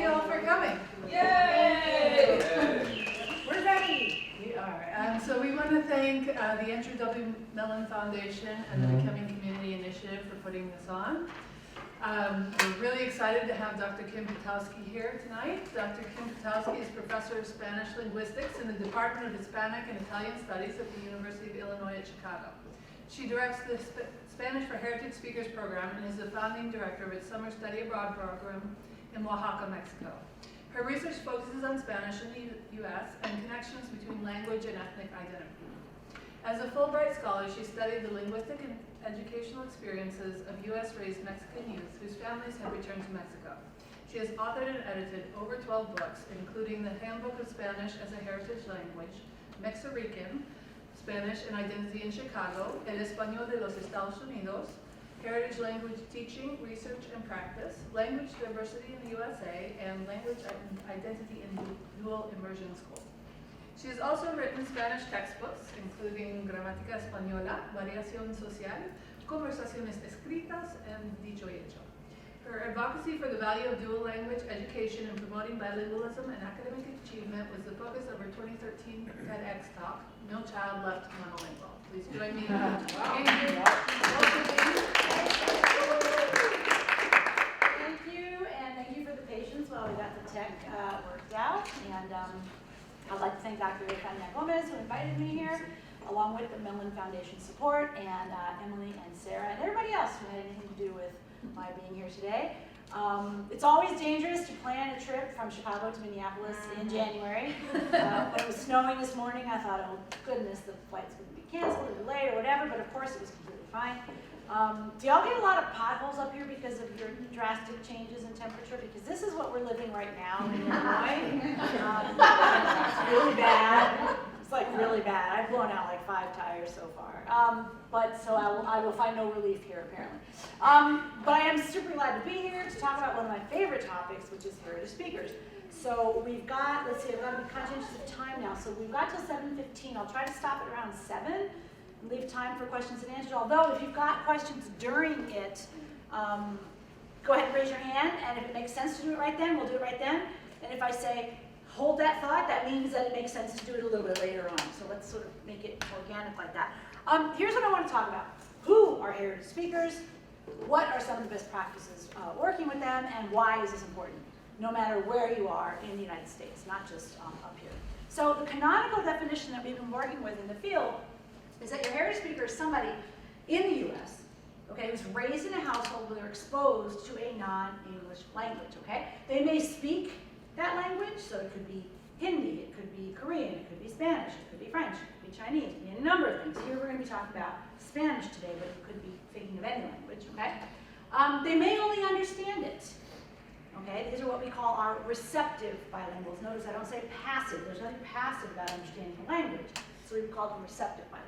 you all for coming. Yay! We're ready. We are. So we want to thank the Andrew W. Mellon Foundation and the Becoming Community Initiative for putting this on. We're really excited to have Dr. Kim Potowiski here tonight. Dr. Kim Potowiski is Professor of Spanish Linguistics in the Department of Hispanic and Italian Studies at the University of Illinois at Chicago. She directs the Spanish for Heritage Speakers program and is the founding director of its summer study abroad program in Oaxaca, Mexico. Her research focuses on Spanish in the U.S. and connections between language and ethnic identity. As a Fulbright scholar, she studied the linguistic and educational experiences of U.S.-raised Mexican youth whose families have returned to Mexico. She has authored and edited over 12 books, including the Handbook of Spanish as a Heritage Language, Mexican Spanish and Identity in Chicago, El Español de los Estados Unidos, Heritage Language Teaching, Research and Practice, Language Diversity in the USA, and Language Identity in Dual Immersion School. She has also written Spanish textbooks, including Gramática Española, Variación Social, Conversaciones Escritas, and Dicho y Hecho. Her advocacy for the value of dual language education and promoting bilingualism and academic achievement was the focus of her 2013 TEDx talk, No Child Left Monolingual. Please join me. Thank you, and thank you for the patience while we got the tech worked out. And I'd like to thank Dr. Tania Gomez, who invited me here, along with the Mellon Foundation support, and Emily and Sarah, and everybody else who had anything to do with my being here today. It's always dangerous to plan a trip from Chicago to Minneapolis in January. When it was snowing this morning, I thought, oh goodness, the flight's going to be canceled or delayed or whatever, but of course it was completely fine. Do y'all get a lot of potholes up here because of your drastic changes in temperature? Because this is what we're living right now in Illinois. It's really bad. It's like really bad. I've blown out like 5 tires so far. So I will find no relief here apparently. But I am super glad to be here to talk about one of my favorite topics, which is heritage speakers. So we've got, let's see, I've got to be conscientious of time now. So we've got till 7:15. I'll try to stop at around 7 and leave time for questions and answers. Although if you've got questions during it, go ahead and raise your hand. And if it makes sense to do it right then, we'll do it right then. And if I say, hold that thought, that means that it makes sense to do it a little bit later on. So let's sort of make it organic like that. Here's what I want to talk about. Who are heritage speakers? What are some of the best practices working with them? And why is this important? No matter where you are in the United States, not just up here. So the canonical definition that we've been working with in the field is that your heritage speaker is somebody in the U.S., okay, who's raised in a household where they're exposed to a non-English language, okay? They may speak that language, so it could be Hindi, it could be Korean, it could be Spanish, it could be French, it could be Chinese, it could be a number of things. Here we're going to be talking about Spanish today, but you could be thinking of any language, okay? They may only understand it, okay? These are what we call our receptive bilinguals. Notice I don't say passive. There's nothing passive about understanding the language, so we call them receptive bilinguals.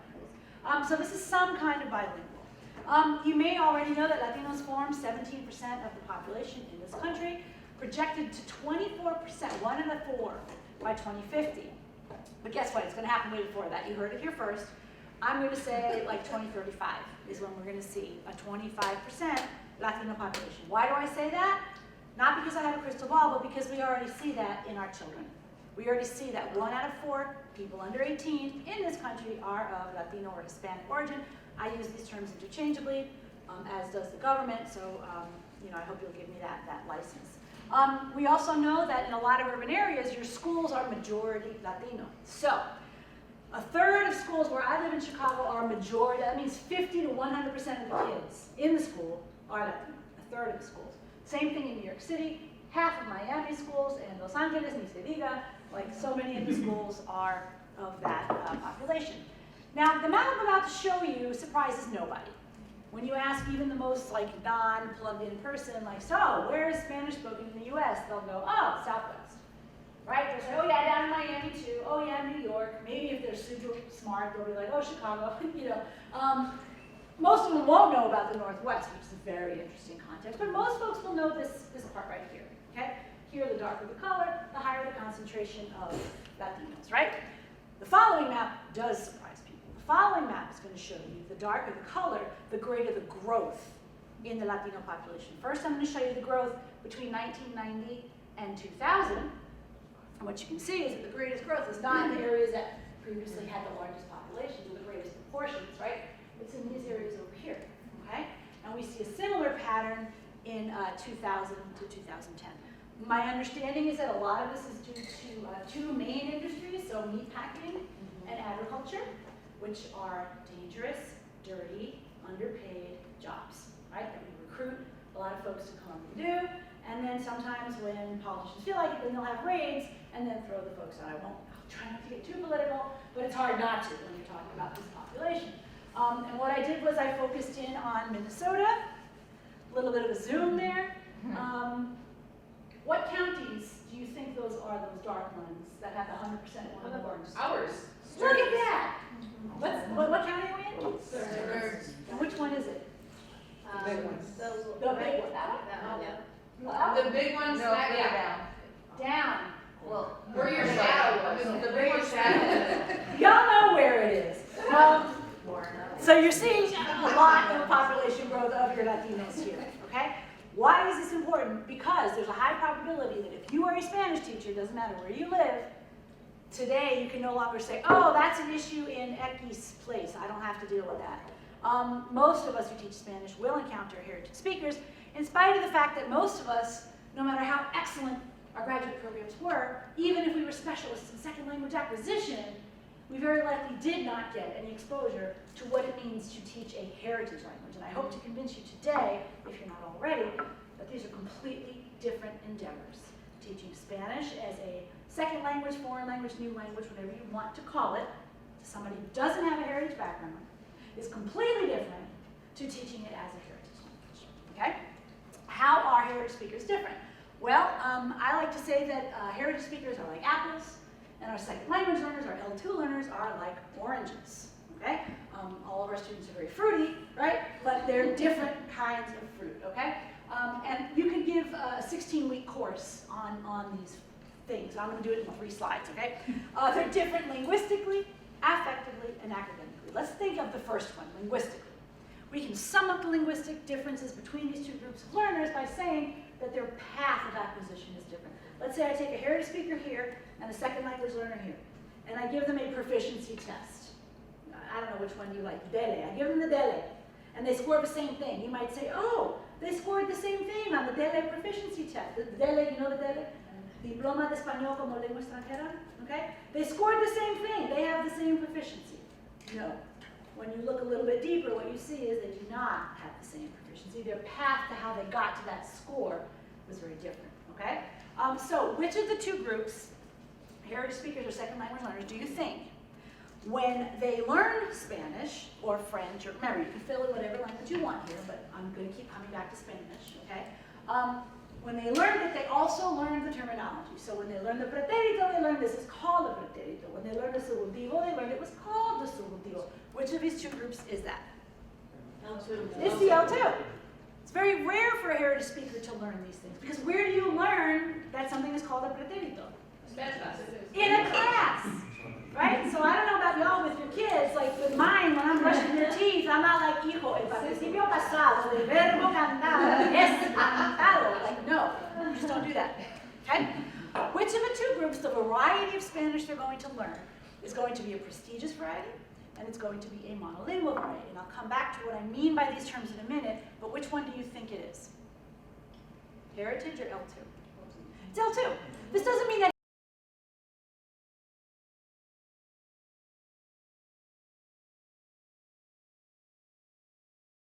So this is some kind of bilingual. You may already know that Latinos form 17% of the population in this country, projected to 24%, 1 in 4, by 2050. But guess what? It's going to happen way before that. You heard it here first. I'm going to say like 2035 is when we're going to see a 25% Latino population. Why do I say that? Not because I have a crystal ball, but because we already see that in our children. We already see that 1 out of 4 people under 18 in this country are of Latino or Hispanic origin. I use these terms interchangeably, as does the government, so I hope you'll give me that license. We also know that in a lot of urban areas, your schools are majority Latino. So, 1/3 of schools where I live in Chicago are majority. That means 50 to 100% of the kids in the school are Latino. 1/3 of the schools. Same thing in New York City. Half of Miami schools and Los Angeles, ni se diga, like so many of the schools are of that population. Now, the map I'm about to show you surprises nobody. When you ask even the most non-plugged-in person, so where is Spanish spoken in the U.S.? They'll go, oh, Southwest, right? They'll say, oh yeah, down in Miami too. Oh yeah, New York. Maybe if they're super smart, they'll be like, oh, Chicago. Most of them won't know about the Northwest, which is a very interesting context. But most folks will know this part right here. Okay? Here, the darker the color, the higher the concentration of Latinos, right? The following map does surprise people. The following map is going to show you the darker the color, the greater the growth in the Latino population. First, I'm going to show you the growth between 1990 and 2000, and what you can see is that the greatest growth is not in the areas that previously had the largest populations or the greatest proportions, right? It's in these areas over here, okay? And we see a similar pattern in 2000 to 2010. My understanding is that a lot of this is due to two main industries, so meat packing and agriculture, which are dangerous, dirty, underpaid jobs, right? That we recruit a lot of folks to come up and do, and then sometimes when politicians feel like it, then they'll have raids and then throw the folks out. I'll try not to get too political, but it's hard not to when you're talking about this population. And what I did was I focused in on Minnesota, a little bit of a zoom there. What counties do you think those are, those dark ones that have the 100% or more? Ours. Look at that! What county are we in? Third. And which one is it? The big ones. The big one. That one? The big ones, yeah. Down. Well, where your shadow was. The big shadow. Y'all know where it is. So you're seeing a lot of population growth of your Latinos here, okay? Why is this important? Because there's a high probability that if you are a Spanish teacher, it doesn't matter where you live, today you can no longer say, oh, that's an issue in X place. I don't have to deal with that. Most of us who teach Spanish will encounter heritage speakers, in spite of the fact that most of us, no matter how excellent our graduate programs were, even if we were specialists in second language acquisition, we very likely did not get any exposure to what it means to teach a heritage language. And I hope to convince you today, if you're not already, that these are completely different endeavors. Teaching Spanish as a second language, foreign language, new language, whatever you want to call it, to somebody who doesn't have a heritage background, is completely different to teaching it as a heritage language, okay? How are heritage speakers different? Well, I like to say that heritage speakers are like apples, and our second language learners, our L2 learners, are like oranges, okay? All of our students are very fruity, right? But they're different kinds of fruit, okay? And you can give a 16-week course on these things. I'm going to do it in 3 slides, okay? They're different linguistically, affectively, and academically. Let's think of the first one, linguistically. We can sum up the linguistic differences between these two groups of learners by saying that their path of acquisition is different. Let's say I take a heritage speaker here and a second language learner here, and I give them a proficiency test. I don't know which one you like, DELE. I give them the DELE, and they score the same thing. You might say, oh, they scored the same thing on the DELE proficiency test. The DELE, you know the DELE? Diploma de Español como Lengua Extranjera, okay? They scored the same thing. They have the same proficiency. No. When you look a little bit deeper, what you see is they do not have the same proficiency. Their path to how they got to that score was very different, okay? So which of the two groups, heritage speakers or second language learners, do you think, when they learn Spanish or French, or remember, you can fill in whatever language you want here, but I'm going to keep coming back to Spanish, okay? When they learned it, they also learned the terminology. So when they learned the pretérito, they learned this is called a pretérito. When they learned the subjuntivo, they learned it was called the subjuntivo. Which of these two groups is that? L2. It's the L2. It's very rare for a heritage speaker to learn these things, because where do you learn that something is called a pretérito? Spanish class. In a class, right? So I don't know about y'all with your kids, like with mine, when I'm brushing their teeth, I'm not like, hijo, el participio pasado del verbo cantar es cantado. Like, no, you just don't do that, okay? Which of the two groups, the variety of Spanish they're going to learn, is going to be a prestigious variety, and it's going to be a monolingual variety. And I'll come back to what I mean by these terms in a minute, but which one do you think it is? Heritage or L2? It's L2. This doesn't mean that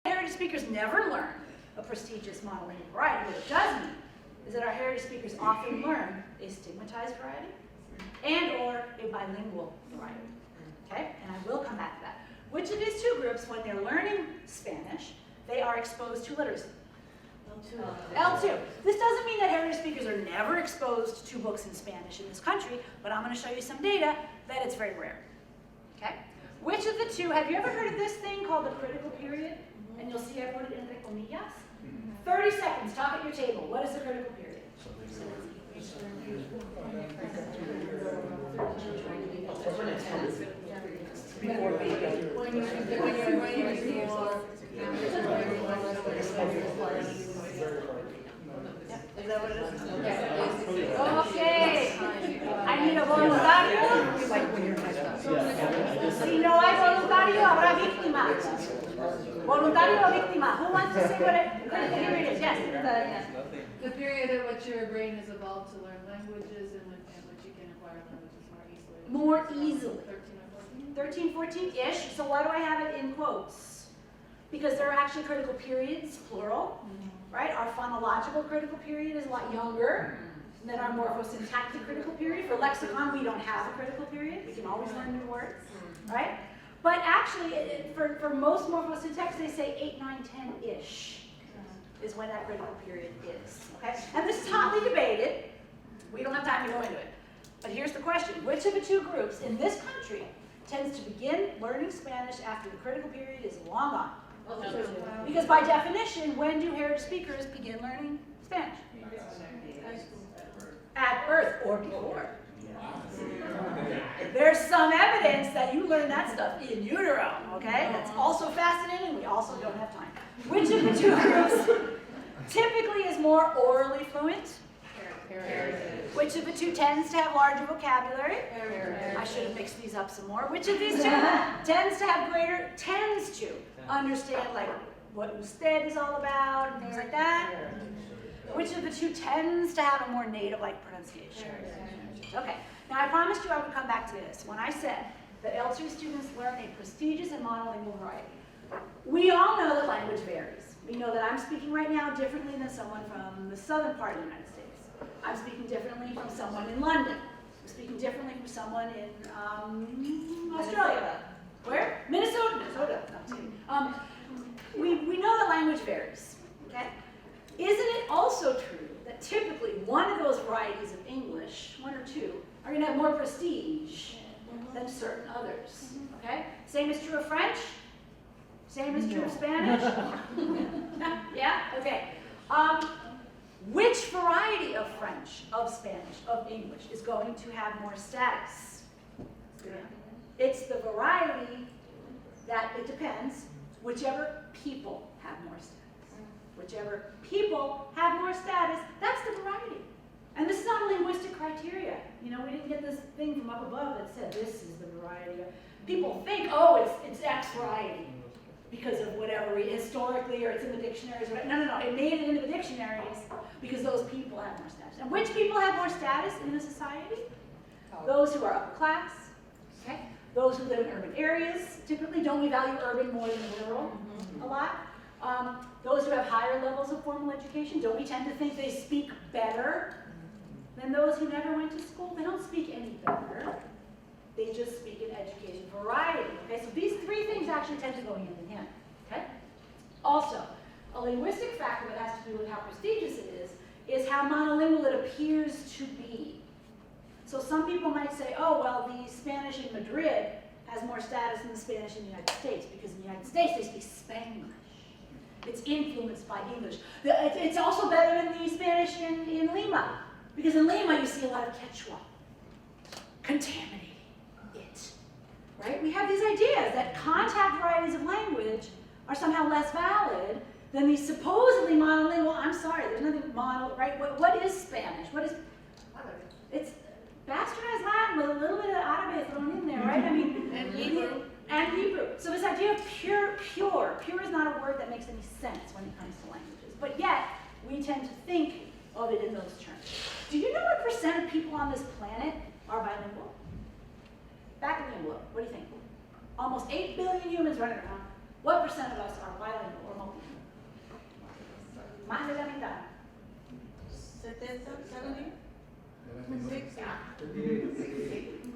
heritage speakers never learn a prestigious monolingual variety. What it does mean is that our heritage speakers often learn a stigmatized variety and or a bilingual variety. Okay? And I will come back to that. Which of these two groups, when they're learning Spanish, they are exposed to literacy? L2. This doesn't mean that heritage speakers are never exposed to books in Spanish in this country, but I'm going to show you some data that it's very rare. Okay? Which of the two, have you ever heard of this thing called the critical period? And you'll see I put it entre comillas. 30 seconds, talk at your table. What is the critical period? Before baby. When you're going to school, is that what it is? Voluntario víctima. Who wants to say what a critical period is? Yes. The period at which your brain has evolved to learn languages and which you can acquire languages more easily. 13, 14-ish. So why do I have it in quotes? Because there are actually critical periods, plural, right? Our phonological critical period is a lot younger than our morphosyntactic critical period. For lexicon, we don't have a critical period. We can always learn new words, right? But actually, for most morphosyntactics, they say 8, 9, 10-ish is when that critical period is, okay? And this is hotly debated. We don't have time to go into it. But here's the question. Which of the two groups in this country tends to begin learning Spanish after the critical period is long gone? Because by definition, when do heritage speakers begin learning Spanish? At birth or before. There's some evidence that you learn that stuff in utero, okay? That's also fascinating. We also don't have time. Which of the two groups typically is more orally fluent? Which of the two tends to have larger vocabulary? I should have mixed these up some more. Which of these two tends to understand like what usted is all about and things like that? Which of the two tends to have a more native-like pronunciation? Okay, now I promised you I would come back to this. When I said that L2 students learn a prestigious and monolingual variety, we all know that language varies. We know that I'm speaking right now differently than someone from the southern part of the United States. I'm speaking differently from someone in London. I'm speaking differently from someone in Australia. Where? Minnesota. No, I'm kidding. We know that language varies, okay? Isn't it also true that typically one of those varieties of English, one or two, are going to have more prestige than certain others, okay? Same is true of French. Same is true of Spanish. Yeah? Okay. Which variety of French, of Spanish, of English is going to have more status? It's the variety that, it depends, whichever people have more status. Whichever people have more status, that's the variety. And this is not a linguistic criteria. You know, we didn't get this thing from up above that said this is the variety. People think, oh, it's X variety because of whatever, historically, or it's in the dictionaries. Or no, it made it into the dictionaries because those people have more status. And which people have more status in a society? Those who are upper class, okay? Those who live in urban areas. Typically, don't we value urban more than rural a lot? Those who have higher levels of formal education, don't we tend to think they speak better than those who never went to school? They don't speak any better. They just speak in education variety. Okay, so these three things actually tend to go hand in hand. Okay? Also, a linguistic factor that has to do with how prestigious it is how monolingual it appears to be. So some people might say, oh, well, the Spanish in Madrid has more status than the Spanish in the United States, because in the United States they speak Spanglish. It's influenced by English. It's also better than the Spanish in Lima, because in Lima you see a lot of Quechua contaminating it, right? We have these ideas that contact varieties of language are somehow less valid than these supposedly monolingual. I'm sorry, there's nothing mono, right? What is Spanish? What is, it's bastardized Latin with a little bit of Arabic thrown in there, right? I mean, and Hebrew. And Hebrew. So this idea of pure is not a word that makes any sense when it comes to languages. But yet, we tend to think of it in those terms. Do you know what % of people on this planet are bilingual? Back of the envelope, what do you think? Almost 8 billion humans running around. What % of us are bilingual or multilingual? Más de la mitad. 70, 70?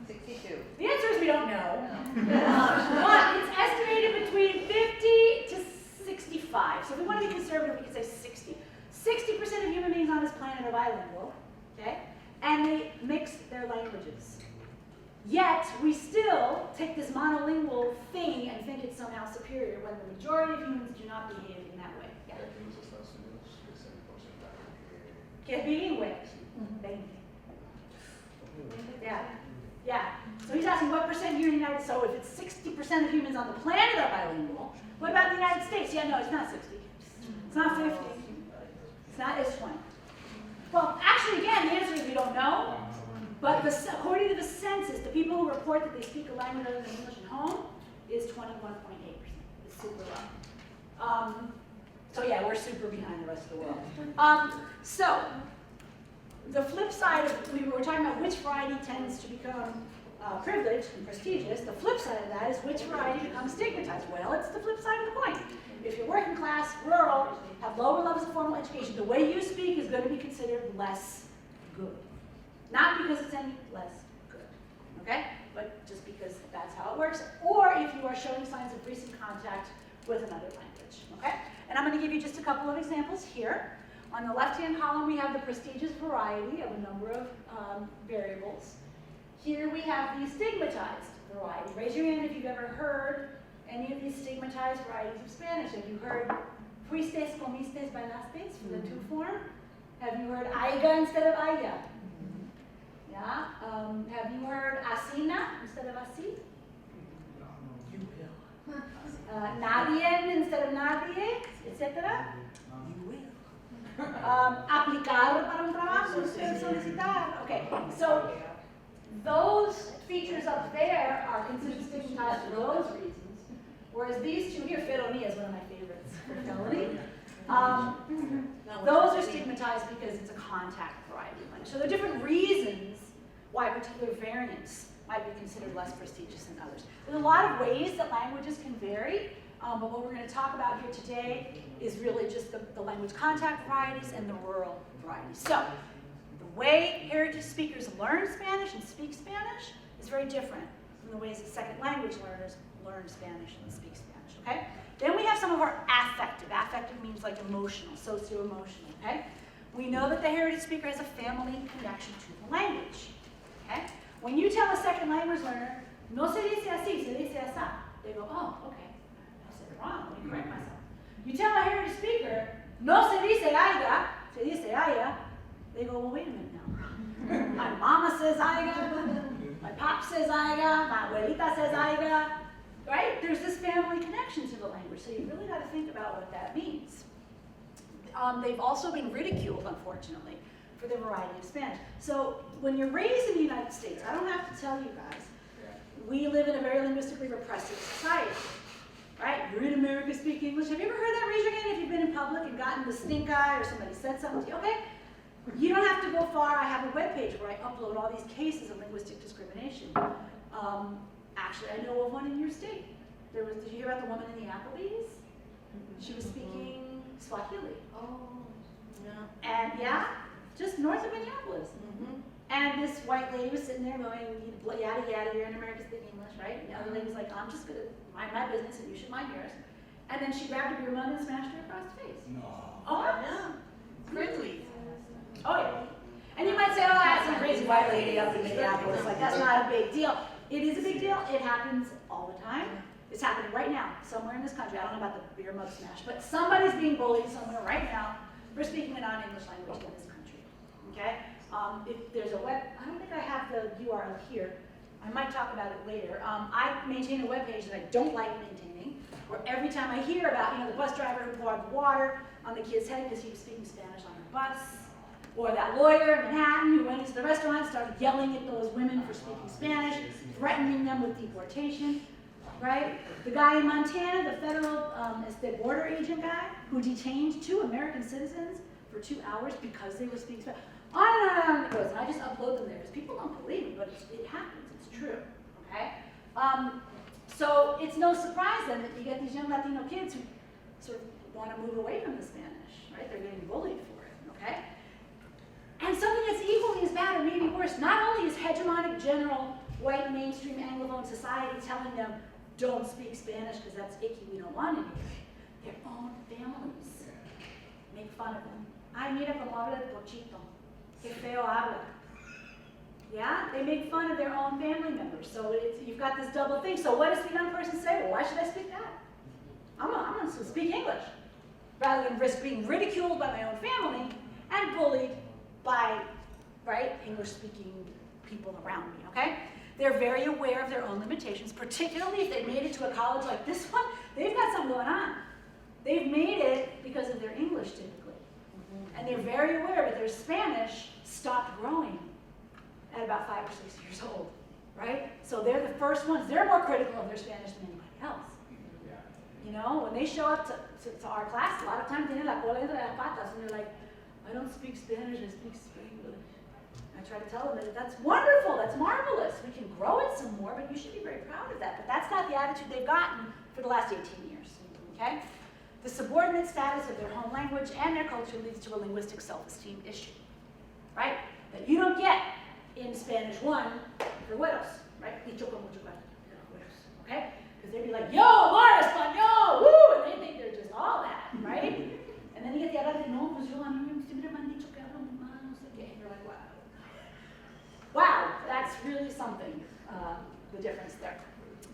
62. The answer is we don't know. But it's estimated between 50 to 65. So if we want to be conservative, we can say 60. 60% of human beings on this planet are bilingual, okay? And they mix their languages. Yet, we still take this monolingual thing and think it's somehow superior when the majority of humans do not behave in that way. Yeah. Que es bilingüe. 20. Yeah. Yeah. So he's asking what % here in the United States. So if it's 60% of humans on the planet are bilingual, what about the United States? Yeah, no, it's not 60. It's not 50. It's not, it's 20. Well, actually, again, the answer is we don't know. But according to the census, the people who report that they speak a language other than English at home is 21.8%. It's super low. So yeah, we're super behind the rest of the world. So the flip side of, we were talking about which variety tends to become privileged and prestigious. The flip side of that is which variety becomes stigmatized. Well, it's the flip side of the coin. If you're working class, rural, have lower levels of formal education, the way you speak is going to be considered less good. Not because it's any less good, okay? But just because that's how it works. Or if you are showing signs of recent contact with another language, okay? And I'm going to give you just a couple of examples here. On the left-hand column, we have the prestigious variety of a number of variables. Here we have the stigmatized variety. Raise your hand if you've ever heard any of these stigmatized varieties of Spanish. Have you heard fuistes, comistes, bailastes for the two form? Have you heard aiga instead of aya? Yeah. Have you heard asina instead of así? You will. Nadie instead of nadie, etc. You will. Aplicar para un trabajo instead of solicitar. Okay, so those features up there are considered stigmatized for those reasons, whereas these two here, felony is one of my favorites for felony. Those are stigmatized because it's a contact variety of language. So there are different reasons why particular variants might be considered less prestigious than others. There's a lot of ways that languages can vary, but what we're going to talk about here today is really just the language contact varieties and the rural varieties. So the way heritage speakers learn Spanish and speak Spanish is very different from the ways that second language learners learn Spanish and speak Spanish, okay? Then we have some of our affective. Affective means like emotional, socio-emotional, okay? We know that the heritage speaker has a family connection to the language, okay? When you tell a second language learner, no se dice así, se dice asá, they go, oh, okay, I said it wrong, let me correct myself. You tell a heritage speaker, no se dice aiga, se dice aya, they go, well, wait a minute now. My mama says aiga, my pop says aiga, my abuelita says aiga, right? There's this family connection to the language, so you really got to think about what that means. They've also been ridiculed, unfortunately, for the variety of Spanish. So when you're raised in the United States, I don't have to tell you guys, we live in a very linguistically repressive society, right? You're in America, speak English. Have you ever heard that? Raise your hand if you've been in public and gotten the stink eye or somebody said something to you. Okay, you don't have to go far. I have a webpage where I upload all these cases of linguistic discrimination. Actually, I know of one in your state. Did you hear about the woman in the Applebee's? She was speaking Swahili. Oh, yeah. And yeah, just north of Minneapolis. And this white lady was sitting there going, yada yada, you're in America, speak English, right? And the other lady was like, I'm just gonna mind my business and you should mind yours. And then she grabbed a beer mug and smashed her across the face. No. Oh, Yeah. Friendly. oh yeah. And you might say, oh, that's some crazy white lady up in Minneapolis. Like, that's not a big deal. It is a big deal. It happens all the time. It's happening right now, somewhere in this country. I don't know about the beer mug smash, but somebody's being bullied somewhere right now for speaking a non-English language in this country, okay? If there's a web, I don't think I have the URL here. I might talk about it later. I maintain a web page that I don't like maintaining, where every time I hear about, the bus driver who poured water on the kid's head because he was speaking Spanish on her bus, or that lawyer in Manhattan who went into the restaurant and started yelling at those women for speaking Spanish, threatening them with deportation, right? The guy in Montana, the federal the border agent guy, who detained 2 American citizens for 2 hours because they were speaking Spanish. On and on it goes, and I just upload them there because people don't believe me, but it happens, it's true, okay? So it's no surprise then that you get these young Latino kids who sort of want to move away from the Spanish, right? They're getting bullied for it, okay? And something that's equally as bad or maybe worse, not only is hegemonic general white mainstream Anglophone society telling them, don't speak Spanish because that's icky, we don't want it here, their own families make fun of them. Ay, mira como habla el pochito. Que feo habla. Yeah, they make fun of their own family members. So you've got this double thing. So what does the young person say? Well, why should I speak that? I'm going to speak English, rather than risk being ridiculed by my own family and bullied by, right, English-speaking people around me, okay? They're very aware of their own limitations, particularly if they made it to a college like this one. They've got something going on. They've made it because of their English, typically. And they're very aware that their Spanish stopped growing at about 5 or 6 years old, right? So they're the first ones. They're more critical of their Spanish than anybody else. You know, when they show up to our class, a lot of times they have la cola entre las patas, and they're like, I don't speak Spanish, I speak Spanglish. I try to tell them that that's wonderful, that's marvelous. We can grow it some more, but you should be very proud of that. But that's not the attitude they've gotten for the last 18 years, okay? The subordinate status of their home language and their culture leads to a linguistic self-esteem issue, right? That you don't get in Spanish 1 for widows, right? Dicho con mucho cariño, widows, okay? Because they'd be like, yo, hablar español, woo! And they think they're just all that, right? And then you get the other thing, no, pues yo a mí siempre me han dicho que hablo más, no sé qué. And you're like, wow. Wow, that's really something, the difference there.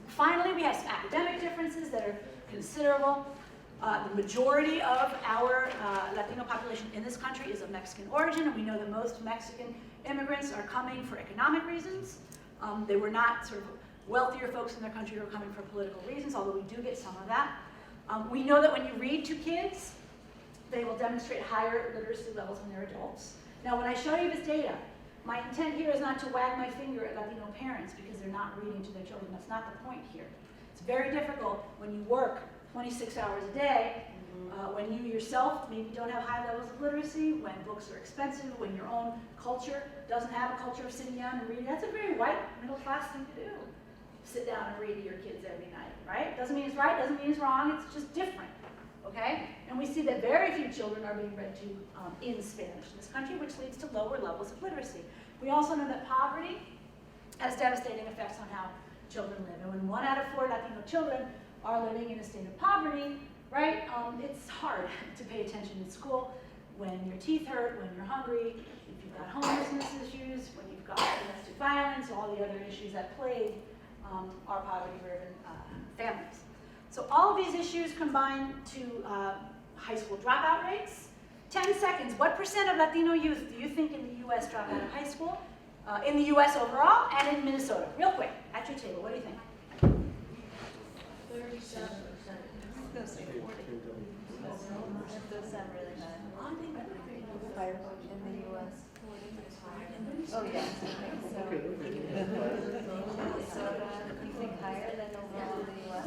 Finally, we have some academic differences that are considerable. The majority of our Latino population in this country is of Mexican origin, and we know that most Mexican immigrants are coming for economic reasons. They were not sort of wealthier folks in their country who are coming for political reasons, although we do get some of that. We know that when you read to kids, they will demonstrate higher literacy levels than their adults. Now, when I show you this data, my intent here is not to wag my finger at Latino parents because they're not reading to their children. That's not the point here. It's very difficult when you work 26 hours a day, when you yourself maybe don't have high levels of literacy, when books are expensive, when your own culture doesn't have a culture of sitting down and reading. That's a very white, middle-class thing to do. Sit down and read to your kids every night, right? Doesn't mean it's right, doesn't mean it's wrong, it's just different, okay? And we see that very few children are being read to in Spanish in this country, which leads to lower levels of literacy. We also know that poverty has devastating effects on how children live. And when 1 out of 4 Latino children are living in a state of poverty, right, it's hard to pay attention in school when your teeth hurt, when you're hungry, if you've got homelessness issues, when you've got domestic violence, all the other issues that plague our poverty-ridden families. So all of these issues combine to high school dropout rates. 10 seconds, what % of Latino youth do you think in the US drop out of high school? In the US overall and in Minnesota? Real quick, at your table, what do you think? 37%. I'm gonna say 40. It does sound really high. In the US. Oh, yeah. So, Minnesota, you think higher than overall in the US?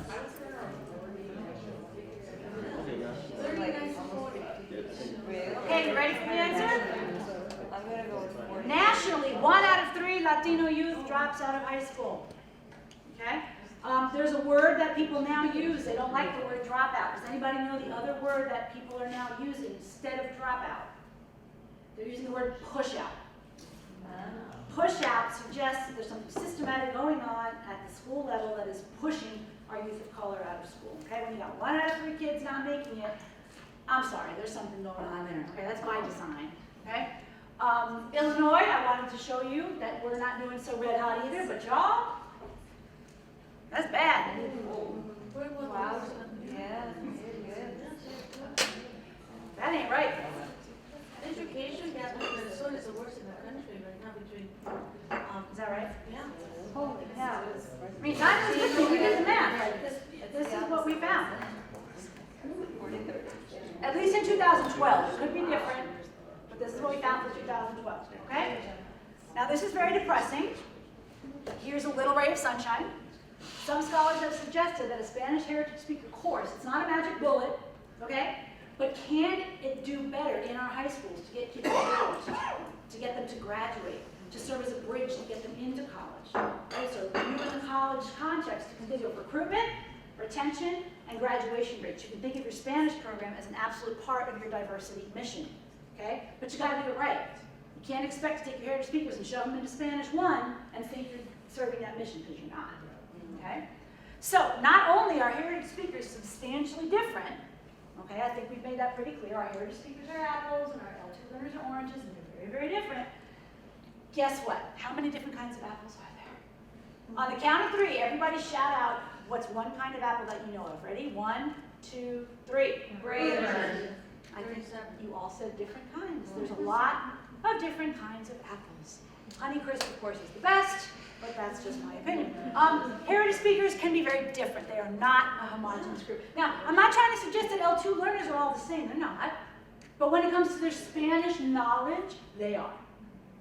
Okay, you ready for the answer? I'm gonna go with 40. Nationally, 1 out of 3 Latino youth drops out of high school. Okay? There's a word that people now use. They don't like the word dropout. Does anybody know the other word that people are now using instead of dropout? They're using the word pushout. Pushout suggests that there's something systematic going on at the school level that is pushing our youth of color out of school. Okay? When you got 1 out of 3 kids not making it, I'm sorry, there's something going on there. Okay? That's by design. Okay? Illinois, I wanted to show you that we're not doing so red hot either, but y'all, that's bad. Wow. Yeah, good. That ain't right. Education gap in Minnesota is the worst in the country right now between, Is that right? yeah. Holy cow. I mean, time is good, we did the math. Like, this is what we found. 40-30. At least in 2012. It could be different, but this is what we found for 2012. Okay? Now, this is very depressing. Here's a little ray of sunshine. Some scholars have suggested that a Spanish heritage speaker course, it's not a magic bullet, okay? But can it do better in our high schools to get kids engaged, to get them to graduate, to serve as a bridge to get them into college? Right? So when you're in the college context, you can think of recruitment, retention, and graduation rates. You can think of your Spanish program as an absolute part of your diversity mission, okay? But you gotta do it right. You can't expect to take your heritage speakers and shove them into Spanish 1 and think you're serving that mission, because you're not. Okay? So, not only are heritage speakers substantially different, okay, I think we've made that pretty clear. Our heritage speakers are apples and our L2 learners are oranges, and they're very, very different. Guess what? How many different kinds of apples are there? On the count of 3, everybody shout out what's one kind of apple that you know of. Ready? 1, 2, 3. Braver. I think you all said different kinds. There's a lot of different kinds of apples. Honeycrisp, of course, is the best, but that's just my opinion. Heritage speakers can be very different. They are not a homogeneous group. Now, I'm not trying to suggest that L2 learners are all the same. They're not. But when it comes to their Spanish knowledge, they are.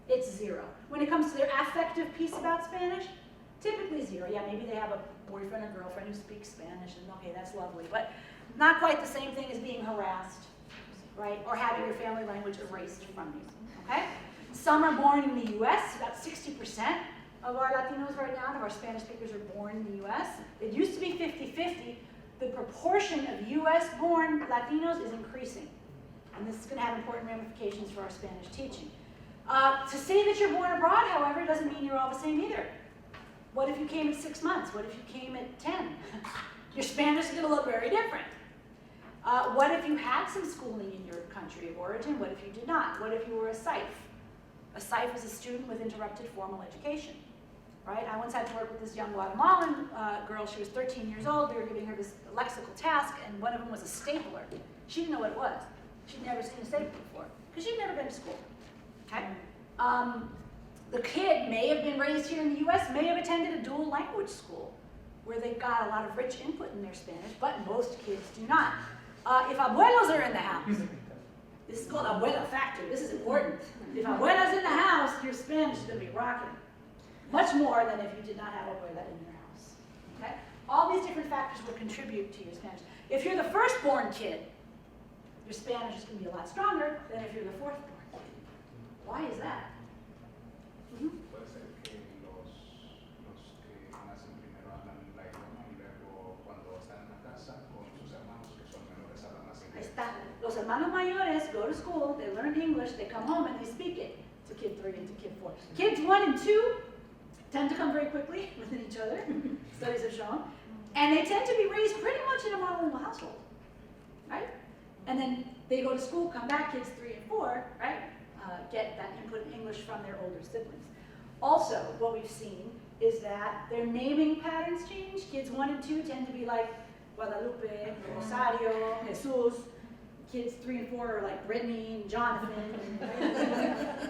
It's 0. When it comes to their affective piece about Spanish, typically 0. Yeah, maybe they have a boyfriend or girlfriend who speaks Spanish, and okay, that's lovely, but not quite the same thing as being harassed, right? Or having your family language erased from you, okay? Some are born in the US, about 60% of our Latinos right now, of our Spanish speakers are born in the US. It used to be 50-50. The proportion of US-born Latinos is increasing. And this is going to have important ramifications for our Spanish teaching. To say that you're born abroad, however, doesn't mean you're all the same either. What if you came at 6 months? What if you came at 10? Your Spanish is going to look very different. What if you had some schooling in your country of origin? What if you did not? What if you were a SIFE? A SIFE is a student with interrupted formal education, right? I once had to work with this young Guatemalan girl. She was 13 years old. We were giving her this lexical task, and one of them was a stapler. She didn't know what it was. She'd never seen a stapler before, because she'd never been to school, okay? The kid may have been raised here in the US, may have attended a dual language school, where they've got a lot of rich input in their Spanish, but most kids do not. If abuelos are in the house, this is called abuela factor. This is important. If abuela's in the house, your Spanish is going to be rocking. Much more than if you did not have abuela in your house. Okay? All these different factors will contribute to your Spanish. If you're the firstborn kid, your Spanish is going to be a lot stronger than if you're the fourthborn kid. Why is that? Puede ser que los que nacen primero hablan la idioma y luego cuando están en la casa con sus hermanos que son menores hablan más Ahí inglés. está. Los hermanos mayores go to school, they learn English, they come home and they speak it to kid 3 and to kid 4. Kids 1 and 2 tend to come very quickly within each other, studies have shown, and they tend to be raised pretty much in a monolingual household, right? And then they go to school, come back, kids 3 and 4, right? Get that input in English from their older siblings. Also, what we've seen is that their naming patterns change. Kids 1 and 2 tend to be like Guadalupe, Rosario, Jesus. Kids 3 and 4 are like Brittany and Jonathan.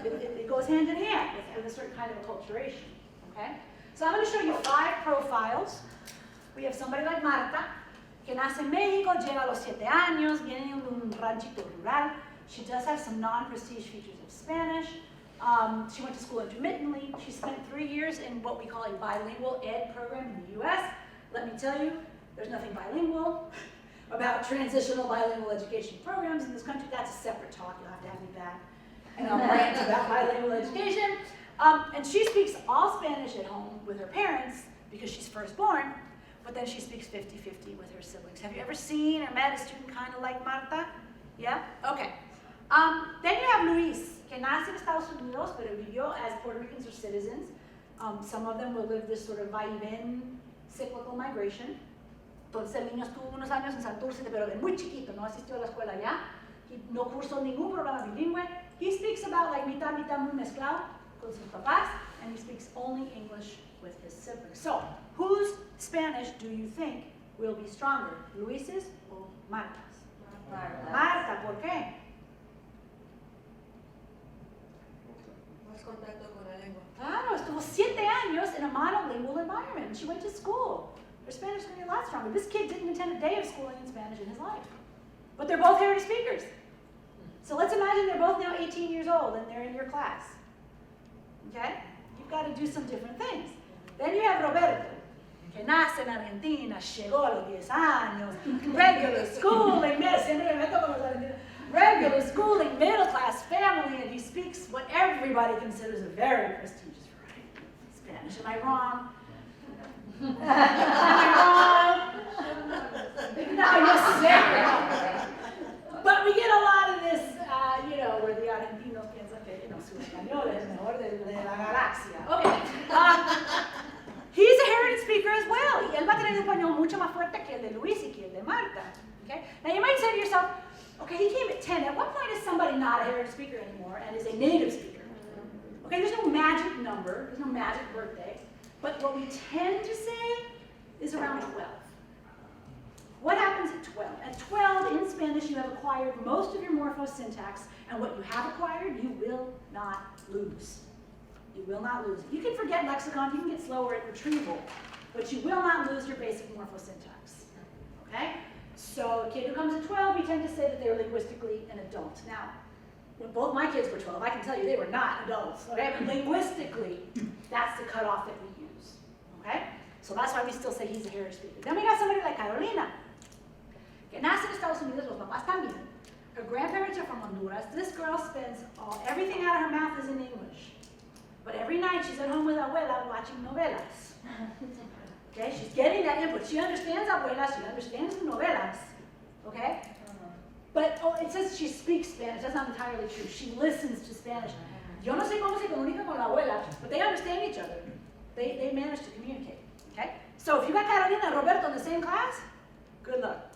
It goes hand in hand with a certain kind of acculturation, okay? So I'm going to show you 5 profiles. We have somebody like Marta, que nace en México, llega a los 7 años, viene de un ranchito rural. She does have some non-prestige features of Spanish. She went to school intermittently. She spent 3 years in what we call a bilingual ed program in the US. Let me tell you, there's nothing bilingual about transitional bilingual education programs in this country. That's a separate talk. You'll have to have me back. And I'll rant about bilingual education. And she speaks all Spanish at home with her parents because she's firstborn, but then she speaks 50-50 with her siblings. Have you ever seen or met a student kind of like Marta? Yeah? Okay. Then you have Luis, que nace en Estados Unidos, pero vivió as Puerto Ricans or citizens. Some of them will live this sort of va-y-ven cyclical migration. Entonces el niño estuvo unos años en Santurce, pero de muy chiquito, no asistió a la escuela allá. No cursó ningún programa bilingüe. He speaks about like mitad, mitad, muy mezclado con sus papás, and he speaks only English with his siblings. So, whose Spanish do you think will be stronger, Luis's or Marta's? Marta, ¿por qué? Más contacto con la lengua. Claro, estuvo 7 años in a monolingual environment. She went to school. Her Spanish is going to be a lot stronger. This kid didn't attend a day of schooling in Spanish in his life. But they're both heritage speakers. So let's imagine they're both now 18 years old and they're in your class. Okay? You've got to do some different things. Then you have Roberto, que nace en Argentina, llegó a los 10 años, regular schooling, regular schooling, middle class family, and he speaks what everybody considers a very prestigious variety of Spanish. Am I wrong? Am I wrong? No, you're sick. But we get a lot of this, where the argentinos piensan que, su español es mejor de la galaxia. Okay. He's a heritage speaker as well. Y él va a tener un español mucho más fuerte que el de Luis y que el de Marta. Okay? Now you might say to yourself, okay, he came at 10. At what point is somebody not a heritage speaker anymore and is a native speaker? Okay, there's no magic number. There's no magic birthday. But what we tend to say is around 12. What happens at 12? At 12, in Spanish, you have acquired most of your morphosyntax, and what you have acquired, you will not lose. You will not lose it. You can forget lexicon, you can get slower at retrieval, but you will not lose your basic morphosyntax. Okay? So a kid who comes at 12, we tend to say that they're linguistically an adult. Now, when both my kids were 12, I can tell you they were not adults. Okay? But linguistically, that's the cutoff that we use. Okay? So that's why we still say he's a heritage speaker. Then we got somebody like Carolina, que nace en Estados Unidos, los papás también. Her grandparents are from Honduras. This girl spends everything out of her mouth is in English. But every night she's at home with abuela watching novelas. Okay, she's getting that input. She understands abuela, she understands the novelas. Okay? But it says she speaks Spanish. That's not entirely true. She listens to Spanish. Yo no sé cómo se comunica con la abuela, but they understand each other. They manage to communicate. Okay? So if you got Carolina and Roberto in the same class, good luck.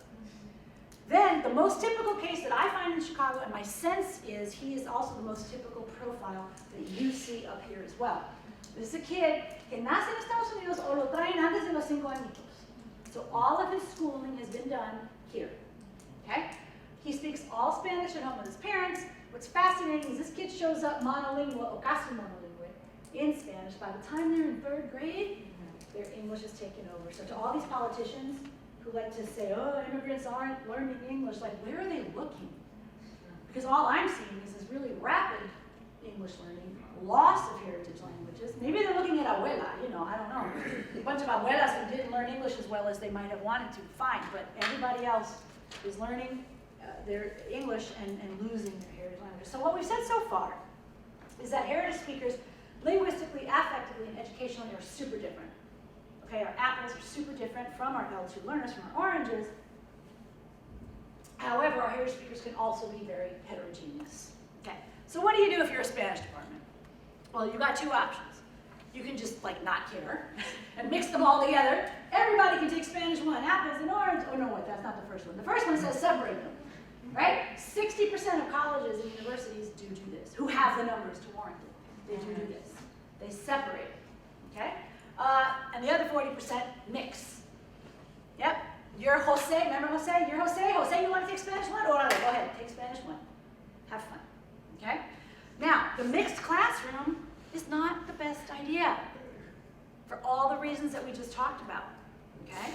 Then the most typical case that I find in Chicago, and my sense is he is also the most typical profile that you see up here as well. This is a kid que nace en Estados Unidos o lo traen antes de los 5 añitos. So all of his schooling has been done here. Okay? He speaks all Spanish at home with his parents. What's fascinating is this kid shows up monolingual, o casi monolingual, in Spanish. By the time they're in 3rd grade, their English is taken over. So to all these politicians who like to say, oh, immigrants aren't learning English, like, where are they looking? Because all I'm seeing is this really rapid English learning, loss of heritage languages. Maybe they're looking at abuela, you know, I don't know. A bunch of abuelas who didn't learn English as well as they might have wanted to, fine, but everybody else is learning their English and losing their heritage languages. So what we've said so far is that heritage speakers, linguistically, affectively, and educationally, are super different. Okay, our apples are super different from our L2 learners, from our oranges. However, our heritage speakers can also be very heterogeneous. Okay, so what do you do if you're a Spanish department? Well, you've got 2 options. You can just like not care and mix them all together. Everybody can take Spanish 1, apples and orange. Oh no, wait, that's not the first one. The first one says separate them, right? 60% of colleges and universities do this, who have the numbers to warrant it. They do this. They separate, okay? And the other 40% mix. Yep. You're Jose, remember Jose? You're Jose. Jose, you want to take Spanish 1? All right, go ahead, take Spanish 1. Have fun. Okay? Now, the mixed classroom is not the best idea for all the reasons that we just talked about. Okay?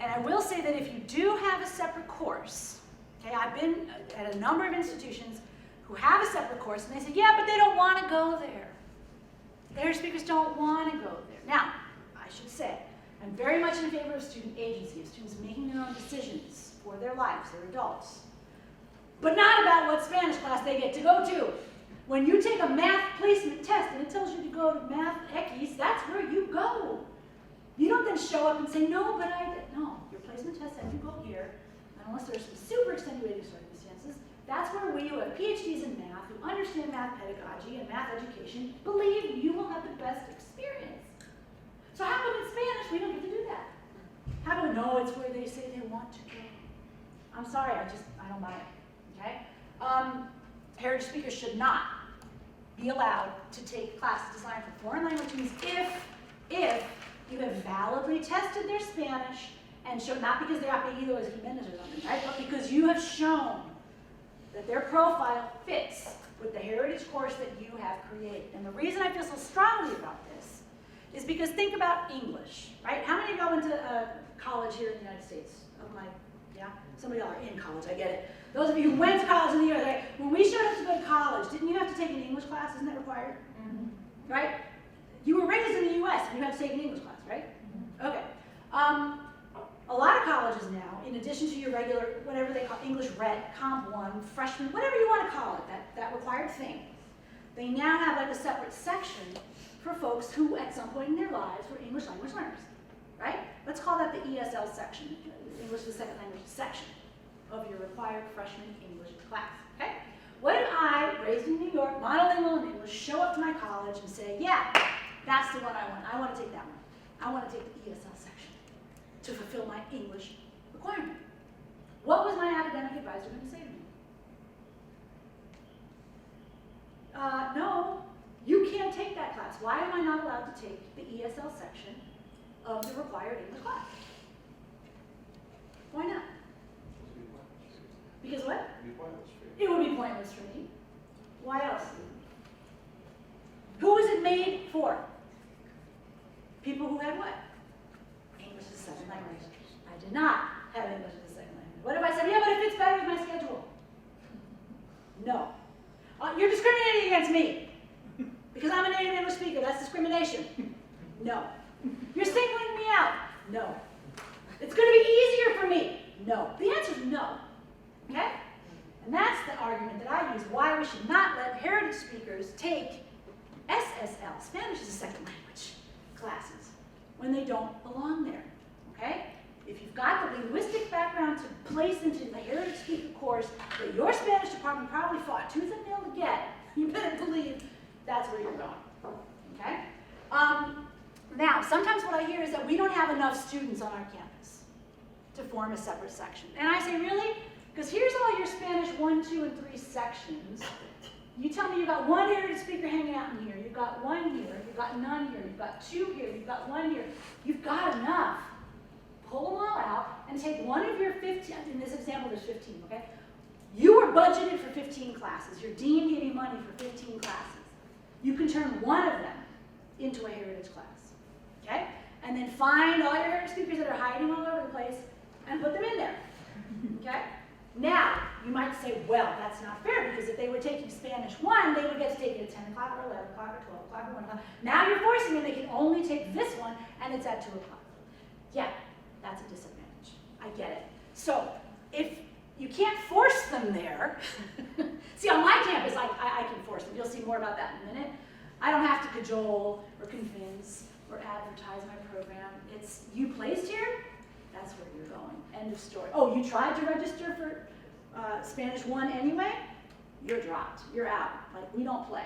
And I will say that if you do have a separate course, okay, I've been at a number of institutions who have a separate course, and they say, yeah, but they don't want to go there. Their speakers don't want to go there. Now, I should say, I'm very much in favor of student agency, of students making their own decisions for their lives, they're adults. But not about what Spanish class they get to go to. When you take a math placement test and it tells you to go to Math X, that's where you go. You don't then show up and say, no, but no. Your placement test says you go here, unless there's some super extenuating circumstances. That's where we who have PhDs in math, who understand math pedagogy and math education, believe you will have the best experience. So how come in Spanish we don't get to do that? How come, no, it's where they say they want to go. I'm sorry, I don't buy it, okay? Heritage speakers should not be allowed to take classes designed for foreign language students if you have validly tested their Spanish and shown, not because they're apellido as Jimenez or something, right? But because you have shown that their profile fits with the heritage course that you have created. And the reason I feel so strongly about this is because think about English, right? How many of y'all went to college here in the United States? Yeah? Some of y'all are in college, I get it. Those of you who went to college in the US, right? When we showed up to go to college, didn't you have to take an English class? Isn't that required? Mm-hmm. Right? You were raised in the US and you had to take an English class, right? Mm-hmm. Okay. A lot of colleges now, in addition to your regular, whatever they call English Ret, Comp 1, freshman, whatever you want to call it, that required thing, they now have like a separate section for folks who at some point in their lives were English language learners, right? Let's call that the ESL section, English as a Second Language section of your required freshman English class, okay? What if I, raised in New York, monolingual in English, show up to my college and say, yeah, that's the one I want. I want to take that one. I want to take the ESL section to fulfill my English requirement. What was my academic advisor going to say to me? No, you can't take that class. Why am I not allowed to take the ESL section of the required English class? Why not? Because what? It would be pointless for me. Why else? Who was it made for? People who had what? English as a second language. I did not have English as a second language. What if I said, yeah, but it fits better with my schedule? No. You're discriminating against me because I'm a native English speaker. That's discrimination. No. You're singling me out? No. It's going to be easier for me? No. The answer is no. Okay? And that's the argument that I use, why we should not let heritage speakers take SSL, Spanish as a second language, classes when they don't belong there. Okay? If you've got the linguistic background to place into the heritage speaker course that your Spanish department probably fought tooth and nail to get, you better believe that's where you're going. Okay? Now, sometimes what I hear is that we don't have enough students on our campus to form a separate section. And I say, really? Because here's all your Spanish 1, 2, and 3 sections. You tell me you've got one heritage speaker hanging out in here, you've got one here, you've got none here, you've got 2 here, you've got 1 here. You've got enough. Pull them all out and take one of your 15, in this example there's 15, okay? You were budgeted for 15 classes. Your dean gave you money for 15 classes. You can turn one of them into a heritage class, okay? And then find all your heritage speakers that are hiding all over the place and put them in there, okay? Now, you might say, well, that's not fair, because if they were taking Spanish 1, they would get to take it at 10 o'clock or 11 o'clock or 12 o'clock or 1 o'clock. Now you're forcing them, they can only take this one, and it's at 2 o'clock. Yeah, that's a disadvantage. I get it. So, if you can't force them there, see, on my campus, I can force them. You'll see more about that in a minute. I don't have to cajole or convince or advertise my program. It's you placed here, that's where you're going. End of story. Oh, you tried to register for Spanish 1 anyway? You're dropped. You're out. Like, we don't play.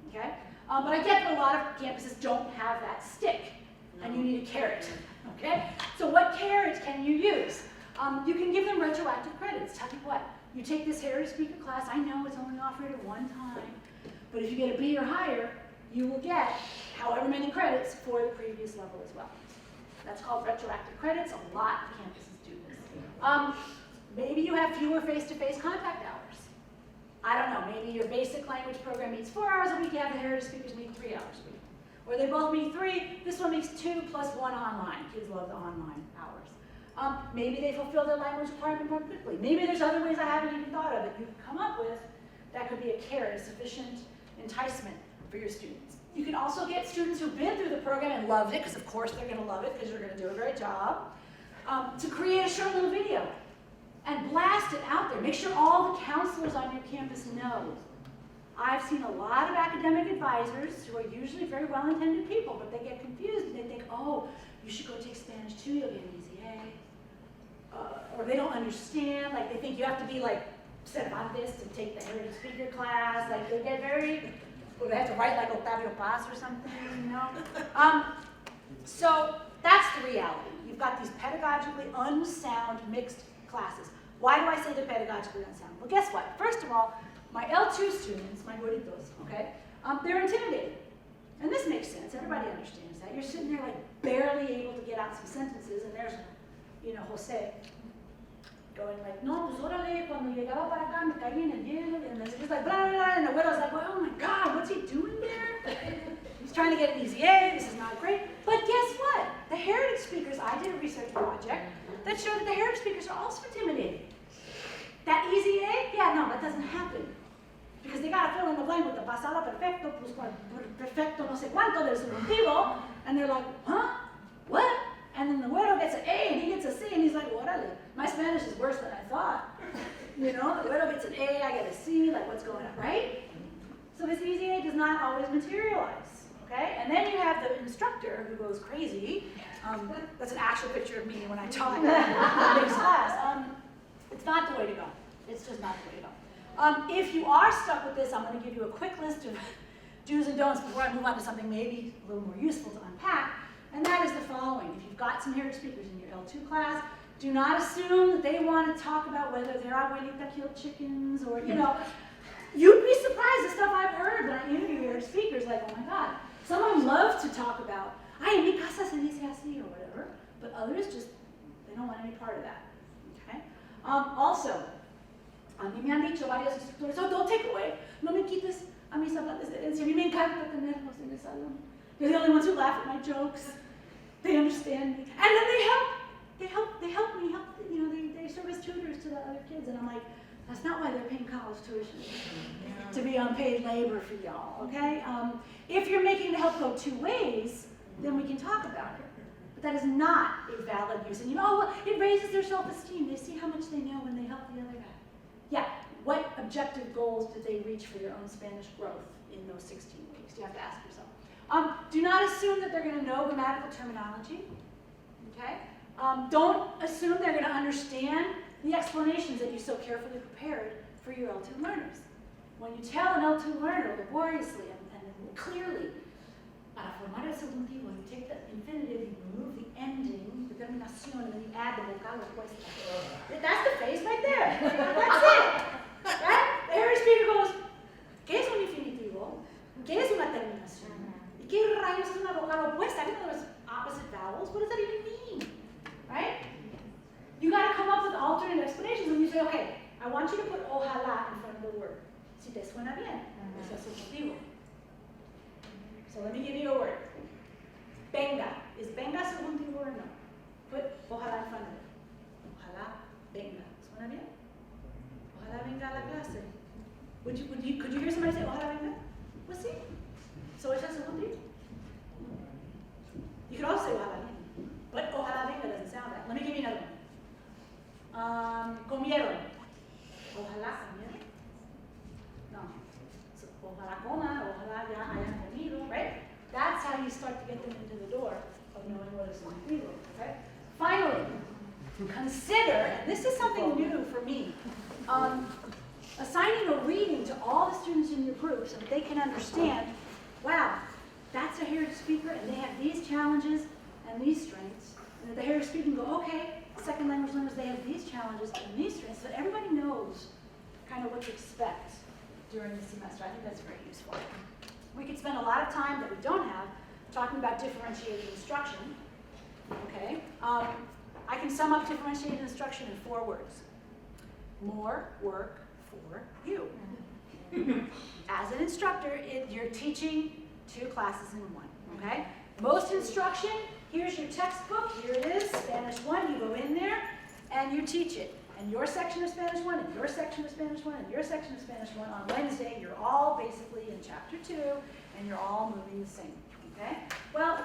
Okay? But I get that a lot of campuses don't have that stick, and you need a carrot. Okay? So what carrot can you use? You can give them retroactive credits. Tell you what, you take this heritage speaker class, I know it's only offered at one time, but if you get a B or higher, you will get however many credits for the previous level as well. That's called retroactive credits. A lot of campuses do this. Maybe you have fewer face-to-face contact hours. I don't know, maybe your basic language program meets 4 hours a week, you have the heritage speakers meet 3 hours a week. Or they both meet 3, this one meets 2 plus 1 online. Kids love the online hours. Maybe they fulfill their language requirement more quickly. Maybe there's other ways I haven't even thought of that you can come up with that could be a carrot, a sufficient enticement for your students. You can also get students who've been through the program and loved it, because of course they're going to love it because you're going to do a great job, to create a short little video and blast it out there. Make sure all the counselors on your campus know. I've seen a lot of academic advisors who are usually very well-intended people, but they get confused and they think, oh, you should go take Spanish 2, you'll get an easy A. Or they don't understand, like they think you have to be like Cervantes to take the heritage speaker class, like they get very, or they have to write like Octavio Paz or something, you know? So that's the reality. You've got these pedagogically unsound mixed classes. Why do I say they're pedagogically unsound? Well, guess what? First of all, my L2 students, my gorditos, okay, they're intimidated. And this makes sense. Everybody understands that. You're sitting there like barely able to get out some sentences, and there's, you know, Jose going like, no, pues órale, cuando llegaba para acá me caí en el hielo, and it's like, blah, blah, blah, and the widow's like, well, oh my God, what's he doing there? He's trying to get an easy A, this is not great. But guess what? The heritage speakers, I did a research project that showed that the heritage speakers are also intimidated. That easy A? Yeah, no, that doesn't happen. Because they got to fill in the blank with the pasado perfecto, plus perfecto no sé cuánto del subjuntivo, and they're like, huh? What? And then the güero gets an A and he gets a C and he's like, órale, my Spanish is worse than I thought. You know, the güero gets an A, I get a C, like what's going on, right? So this easy A does not always materialize, okay? And then you have the instructor who goes crazy. That's an actual picture of me when I taught in mixed class. It's not the way to go. It's just not the way to go. If you are stuck with this, I'm going to give you a quick list of do's and don'ts before I move on to something maybe a little more useful to unpack. And that is the following. If you've got some heritage speakers in your L2 class, do not assume that they want to talk about whether their abuelita killed chickens or, you know, you'd be surprised the stuff I've heard when I interview heritage speakers, like, oh my God. Some of them love to talk about, ay, en mi casa se dice así or whatever, but others just, they don't want any part of that, okay? Also, a mí me han dicho varios instructores, oh, don't take away, no me quites a mis hablantes de herencia, a mí me encanta tenerlos en el salón. They're the only ones who laugh at my jokes. They understand me. And then they help me help, you know, they serve as tutors to the other kids. And I'm like, that's not why they're paying college tuition, to be unpaid labor for y'all, okay? If you're making the help go 2 ways, then we can talk about it. But that is not a valid use. And you know, oh, well, it raises their self-esteem. They see how much they know when they help the other guy. Yeah, what objective goals did they reach for their own Spanish growth in those 16 weeks? You have to ask yourself. Do not assume that they're going to know grammatical terminology. Okay? Don't assume they're going to understand the explanations that you so carefully prepared for your L2 learners. When you tell an L2 learner laboriously and clearly, para formar el subjuntivo, you take the infinitive, you remove the ending, the terminación, and then you add the vocal opuesta. That's the face right there. That's it. Right? The Harry speaker goes, ¿qué es un infinitivo? ¿Qué es una terminación? ¿Y qué rayos es una vocal opuesta? I know there's opposite vowels. What does that even mean? Right? You got to come up with alternate explanations when you say, okay, I want you to put ojalá in front of the word. Si te suena bien, eso es subjuntivo. So let me give you a word. Venga. Is venga subjuntivo or no? Put ojalá in front of it. Ojalá venga. ¿Suena bien? Ojalá venga a la clase. Could you hear somebody say ojalá venga? Pues sí. So es subjuntivo. You could also say ojalá venga. But ojalá venga doesn't sound right. Let me give you another one. Comieron. Ojalá comieron. No. So, ojalá coman, ojalá ya hayan comido, right? That's how you start to get them into the door of knowing what is subjuntivo, okay? Finally, consider, and this is something new for me, assigning a reading to all the students in your group so that they can understand, wow, that's a heritage speaker and they have these challenges and these strengths. And that the heritage speaker can go, okay, second language learners, they have these challenges and these strengths, so that everybody knows kind of what to expect during the semester. I think that's very useful. We could spend a lot of time that we don't have talking about differentiated instruction, okay? I can sum up differentiated instruction in 4 words. More work for you. As an instructor, you're teaching 2 classes in 1, okay? Most instruction, here's your textbook, here it is, Spanish 1, you go in there and you teach it. And your section of Spanish 1, and your section of Spanish 1, and your section of Spanish 1 on Wednesday, you're all basically in chapter 2, and you're all moving the same, okay? Well,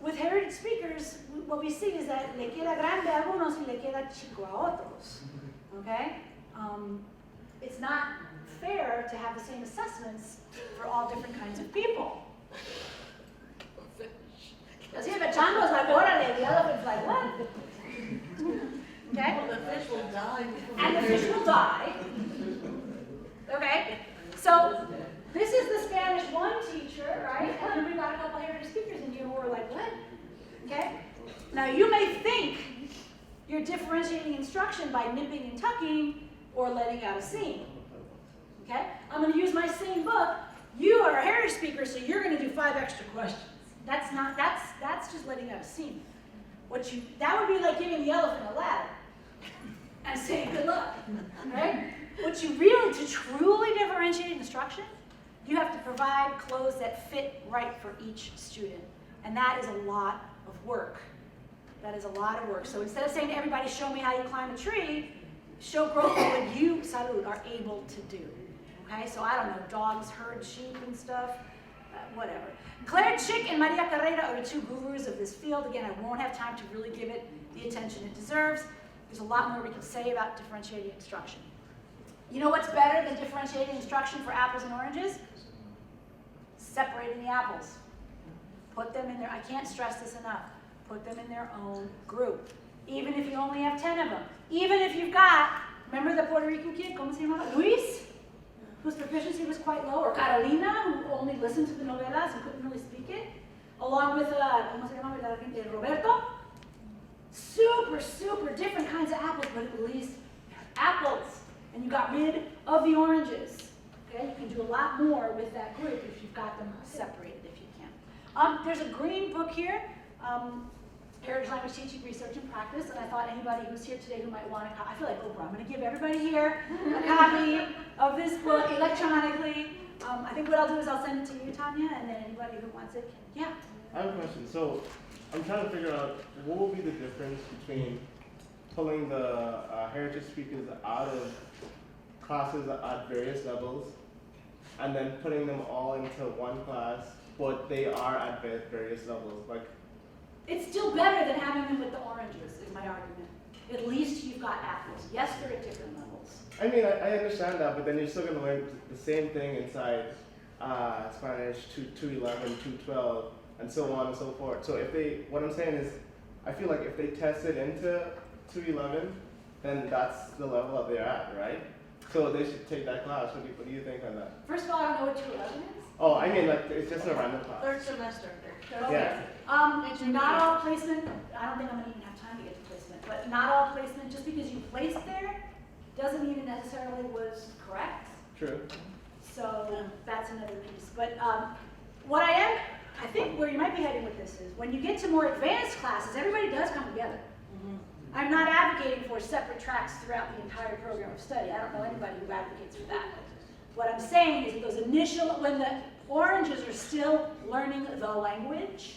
with heritage speakers, what we see is that le queda grande a algunos y le queda chico a otros, okay? It's not fair to have the same assessments for all different kinds of people. Because here the chango's like, órale, the elephant's like, what? Okay? Well, the fish will die. And the fish will die. Okay? So, this is the Spanish 1 teacher, right? And then we've got a couple heritage speakers in here who are like, what? Okay? Now, you may think you're differentiating instruction by nipping and tucking or letting out a seam. Okay? I'm going to use my same book. You are a heritage speaker, so you're going to do 5 extra questions. That's just letting out a seam. That would be like giving the elephant a ladder and saying good luck, right? What you really, to truly differentiate instruction, you have to provide clothes that fit right for each student. And that is a lot of work. That is a lot of work. So instead of saying to everybody, show me how you climb a tree, show growth what you, salud, are able to do. Okay, so I don't know, dogs herd sheep and stuff, whatever. Claire Chick and Maria Carrera are the 2 gurus of this field. Again, I won't have time to really give it the attention it deserves. There's a lot more we can say about differentiating instruction. You know what's better than differentiating instruction for apples and oranges? Separating the apples. Put them in their, I can't stress this enough, put them in their own group. Even if you only have 10 of them. Even if you've got, remember the Puerto Rican kid, ¿cómo se llamaba? Luis? Whose proficiency was quite low, or Carolina, who only listened to the novelas and couldn't really speak it, along with, ¿cómo se llama el argentino? Roberto? Super, super different kinds of apples, but at least apples. And you got rid of the oranges. Okay, you can do a lot more with that group if you've got them separated, if you can. There's a green book here, Heritage Language Teaching, Research and Practice, and I thought anybody who's here today who might want a copy, I feel like Oprah, I'm going to give everybody here a copy of this book electronically. I think what I'll do is I'll send it to you, Tanya, and then anybody who wants it can, yeah. I have a question. So I'm trying to figure out what will be the difference between pulling the heritage speakers out of classes at various levels and then putting them all into one class, but they are at various levels. Like, It's still better than having them with the oranges, is my argument. At least you've got apples. Yes, they're at different levels. I mean, I understand that, but then you're still going to learn the same thing inside Spanish 211, 212, and so on and so forth. So what I'm saying is, I feel like if they test it into 211, then that's the level that they're at, right? So they should take that class. What do you think on that? First of all, I don't know what 211 is. Oh, I mean, like, it's just a random class. Third semester. Yeah. Not all placement, I don't think I'm gonna even have time to get to placement, but not all placement, just because you placed there, doesn't mean it necessarily was correct. True. So that's another piece. But I think where you might be heading with this is, when you get to more advanced classes, everybody does come together. I'm not advocating for separate tracks throughout the entire program of study. I don't know anybody who advocates for that. What I'm saying is that those initial, when the oranges are still learning the language,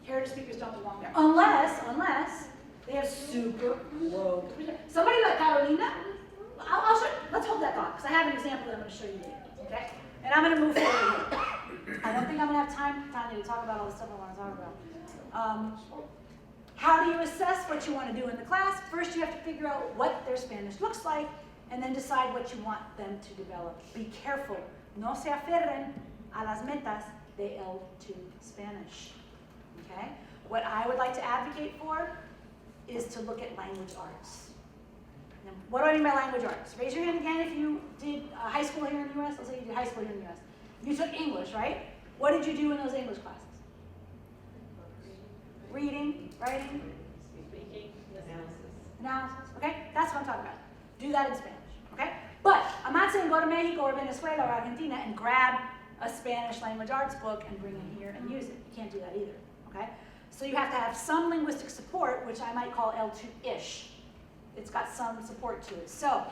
heritage speakers don't belong there. Unless they have super low. Somebody like Carolina, I'll show, let's hold that thought, because I have an example that I'm going to show you later, okay? And I'm going to move forward here. I don't think I'm going to have time, Tanya, to talk about all the stuff I want to talk about. How do you assess what you want to do in the class? First, you have to figure out what their Spanish looks like, and then decide what you want them to develop. Be careful. No se aferren a las metas de L2 Spanish. Okay? What I would like to advocate for is to look at language arts. Now, what do I mean by language arts? Raise your hand again if you did high school here in the U.S. Let's say you did high school here in the U.S. You took English, right? What did you do in those English classes? Reading, writing, Speaking, analysis. Okay? That's what I'm talking about. Do that in Spanish. Okay? But I'm not saying go to Mexico or Venezuela or Argentina and grab a Spanish language arts book and bring it here and use it. You can't do that either. Okay? So you have to have some linguistic support, which I might call L2-ish. It's got some support to it. So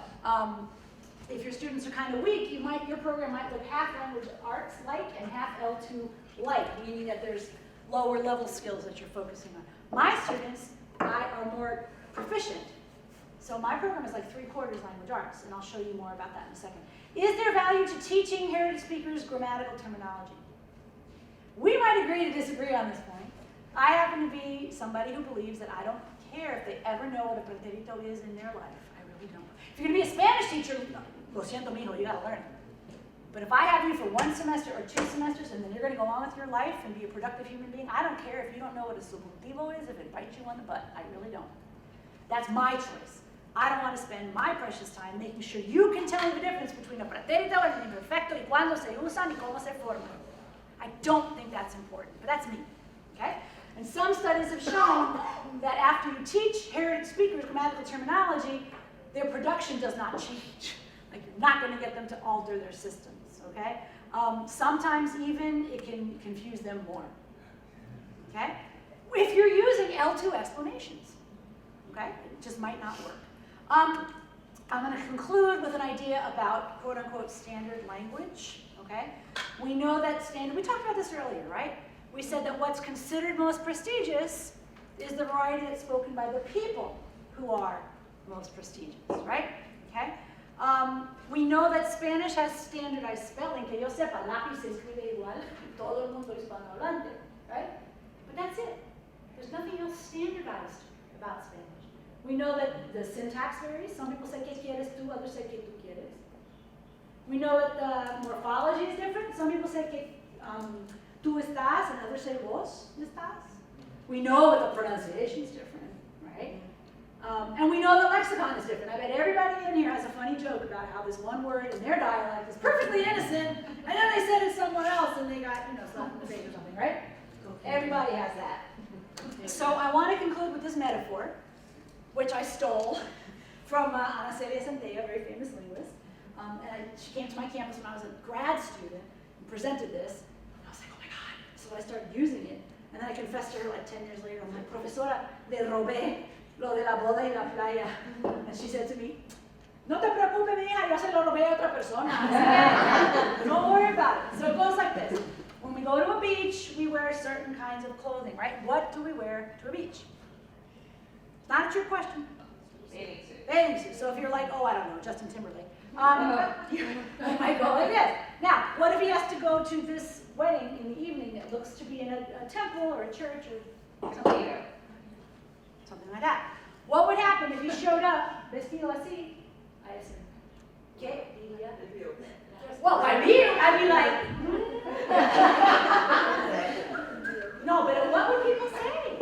if your students are kind of weak, your program might look half language arts like and half L2 like, meaning that there's lower level skills that you're focusing on. My students are more proficient. So my program is like 3/4 language arts, and I'll show you more about that in a second. Is there value to teaching heritage speakers grammatical terminology? We might agree to disagree on this point. I happen to be somebody who believes that I don't care if they ever know what a pretérito is in their life. I really don't. If you're going to be a Spanish teacher, lo siento, mijo, you got to learn it. But if I have you for 1 semester or 2 semesters, and then you're going to go on with your life and be a productive human being, I don't care if you don't know what a subjuntivo is, if it bites you on the butt. I really don't. That's my choice. I don't want to spend my precious time making sure you can tell me the difference between a pretérito and an imperfecto y cuándo se usan y cómo se forman. I don't think that's important, but that's me. Okay? And some studies have shown that after you teach heritage speakers grammatical terminology, their production does not change. Like, you're not going to get them to alter their systems, okay? Sometimes even it can confuse them more, okay? If you're using L2 explanations, okay? It just might not work. I'm going to conclude with an idea about quote-unquote standard language, okay? We know that we talked about this earlier, right? We said that what's considered most prestigious is the variety that's spoken by the people who are most prestigious, right? Okay? We know that Spanish has standardized spelling, que yo sepa, lápiz se escribe igual, todo el mundo hispanohablante, right? But that's it. There's nothing else standardized about Spanish. We know that the syntax varies. Some people say que quieres tú, others say que tú quieres. We know that the morphology is different. Some people say que tú estás, and others say vos estás. We know that the pronunciation is different, right? And we know the lexicon is different. I bet everybody in here has a funny joke about how this one word in their dialect is perfectly innocent, and then they said it somewhere else and they got, slapped in the face or something, right? Everybody has that. So I want to conclude with this metaphor, which I stole from Ana Celia Centella, a very famous linguist. She came to my campus when I was a grad student and presented this. And I was like, oh my God. So I started using it. And then I confessed to her like 10 years later. I'm like, profesora, le robé lo de la boda y la playa. And she said to me, no te preocupes, mi hija, yo se lo robé a otra persona. Don't worry about it. So it goes like this. When we go to a beach, we wear certain kinds of clothing, right? What do we wear to a beach? Not a trick question. Bathing suit. Bathing suit. So if you're like, oh, I don't know, Justin Timberlake, you might go like this. Now, what if he has to go to this wedding in the evening that looks to be in a temple or a church or Something like that. What would happen if you showed up vestido así? I assume. ¿Qué? Well, by me, I'd be like, no, but what would people say?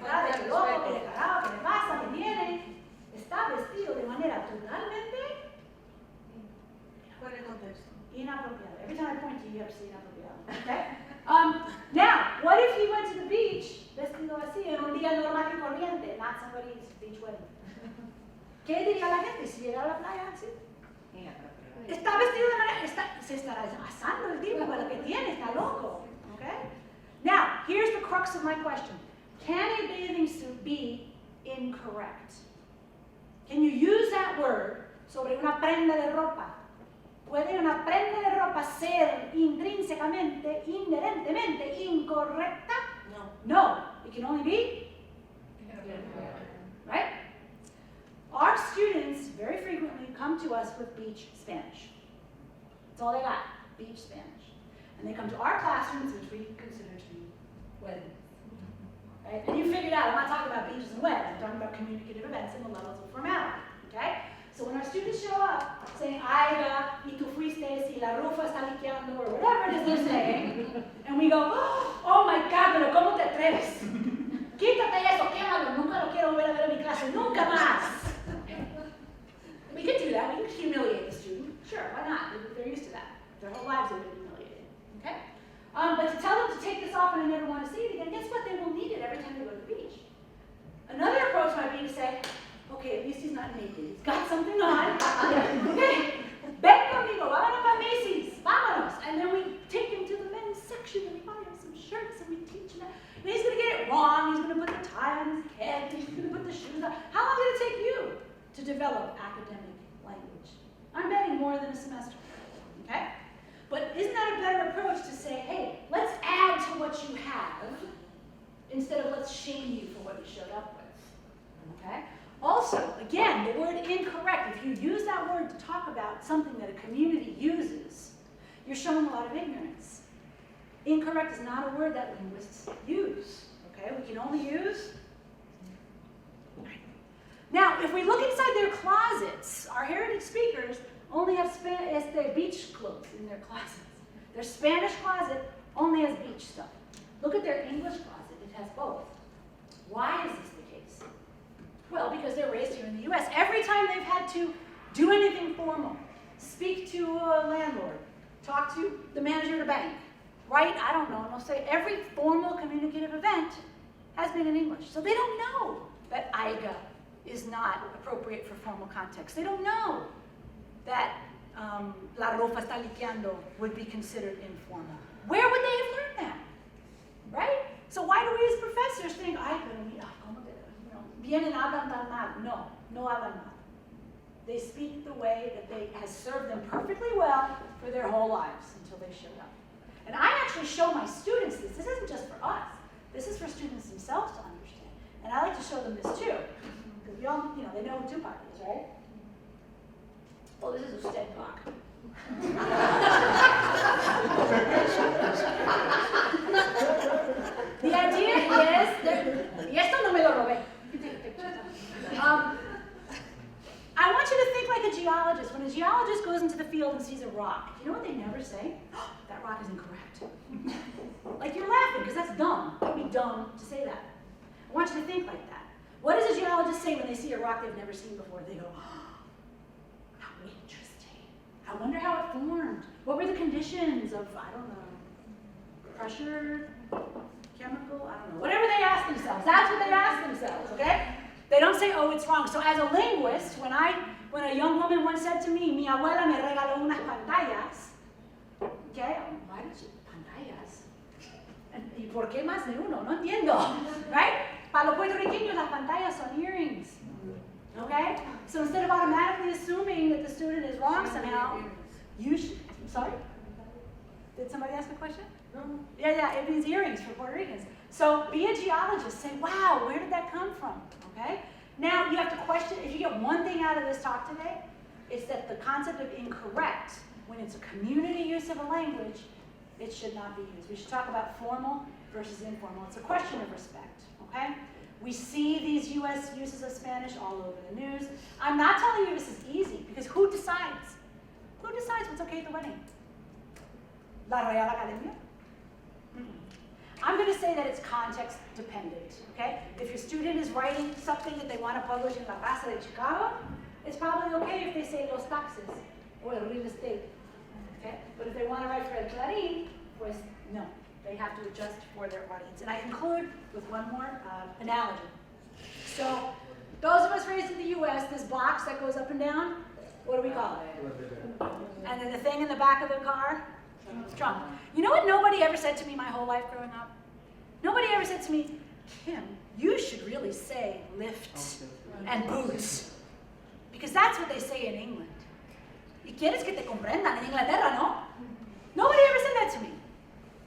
¿Qué loco, qué descarado, qué le pasa, qué viene? Está vestido de manera totalmente ¿Cuál es el contexto? inappropriada. Every time I point to you, you have to say inappropriado. Okay? Now, what if he went to the beach vestido así en un día normal y corriente, not somebody's beach wedding? ¿Qué diría la gente si llegara a la playa así? Está vestido de manera, se estará asando el tipo para lo que tiene, está loco. Okay? Now, here's the crux of my question. Can a bathing suit be incorrect? Can you use that word sobre una prenda de ropa? ¿Puede una prenda de ropa ser intrínsecamente, inherentemente incorrecta? No. No, it can only be, right? Our students very frequently come to us with beach Spanish. That's all they got, beach Spanish. And they come to our classrooms, which we consider to be weddings. Right? And you figured out, I'm not talking about beaches and weddings, I'm talking about communicative events and the levels of formality. Okay? So when our students show up saying, Aiga, y tú fuiste, y la rufa está liqueando, or whatever it is they're saying, and we go, oh my God, pero ¿cómo te atreves? Quítate eso, quémalo, nunca lo quiero volver a ver en mi clase, nunca más. We could do that, we could humiliate the student. Sure, why not? They're used to that. Their whole lives they've been humiliated. Okay? But to tell them to take this off and they never want to see it again, guess what? They will need it every time they go to the beach. Another approach might be to say, okay, at least he's not naked. He's got something on. Okay, ven conmigo, vámonos para Macy's, vámonos. And then we take him to the men's section and we buy him some shirts and we teach him that. And he's going to get it wrong. He's going to put the tie on his head. He's going to put the shoes on. How long did it take you to develop academic language? I'm betting more than a semester. Okay? But isn't that a better approach to say, hey, let's add to what you have instead of let's shame you for what you showed up with? Okay? Also, again, the word incorrect, if you use that word to talk about something that a community uses, you're showing a lot of ignorance. Incorrect is not a word that linguists use. Okay? We can only use. Now, if we look inside their closets, our heritage speakers only have their beach clothes in their closets. Their Spanish closet only has beach stuff. Look at their English closet, it has both. Why is this the case? Well, because they're raised here in the US. Every time they've had to do anything formal, speak to a landlord, talk to the manager of the bank, write, I don't know, and they'll say every formal communicative event has been in English. So they don't know that Aiga is not appropriate for formal context. They don't know that la ropa está liqueando would be considered informal. Where would they have learned that? Right? So why do we as professors think, ay, pero mira, ¿cómo te, vienen hablan tan mal? No, no hablan mal. They speak the way that has served them perfectly well for their whole lives until they showed up. And I actually show my students this. This isn't just for us. This is for students themselves to understand. And I like to show them this too. Because we all, they know who Tupac is, right? Well, this is usted, Pac. The idea is, y esto no me lo robé. You can take a picture. I want you to think like a geologist. When a geologist goes into the field and sees a rock, you know what they never say? Oh, that rock is incorrect. Like you're laughing because that's dumb. It would be dumb to say that. I want you to think like that. What does a geologist say when they see a rock they've never seen before? They go, oh, how interesting. I wonder how it formed. What were the conditions of, I don't know, pressure, chemical, I don't know. Whatever they ask themselves, that's what they ask themselves, okay? They don't say, oh, it's wrong. So as a linguist, when a young woman once said to me, mi abuela me regaló unas pantallas, okay, why did she, pantallas? ¿Y por qué más de uno? No entiendo, right? Para los puertorriqueños, las pantallas son earrings, okay? So instead of automatically assuming that the student is wrong somehow, you should, I'm sorry? Did somebody ask a question? No. Yeah, it means earrings for Puerto Ricans. So be a geologist, say, wow, where did that come from, okay? Now you have to question, if you get one thing out of this talk today, it's that the concept of incorrect, when it's a community use of a language, it should not be used. We should talk about formal versus informal. It's a question of respect, okay? We see these US uses of Spanish all over the news. I'm not telling you this is easy, because who decides? Who decides what's okay at the wedding? La Real Academia? I'm going to say that it's context dependent, okay? If your student is writing something that they want to publish in La Raza de Chicago, it's probably okay if they say los taxes or el real estate, okay? But if they want to write for El Clarín, pues no. They have to adjust for their audience. And I conclude with one more analogy. So those of us raised in the US, this box that goes up and down, what do we call it? And then the thing in the back of the car? Trunk. You know what nobody ever said to me my whole life growing up? Nobody ever said to me, Kim, you should really say lift and boots. Because that's what they say in England. Y quieres que te comprendan en Inglaterra, no? Nobody ever said that to me.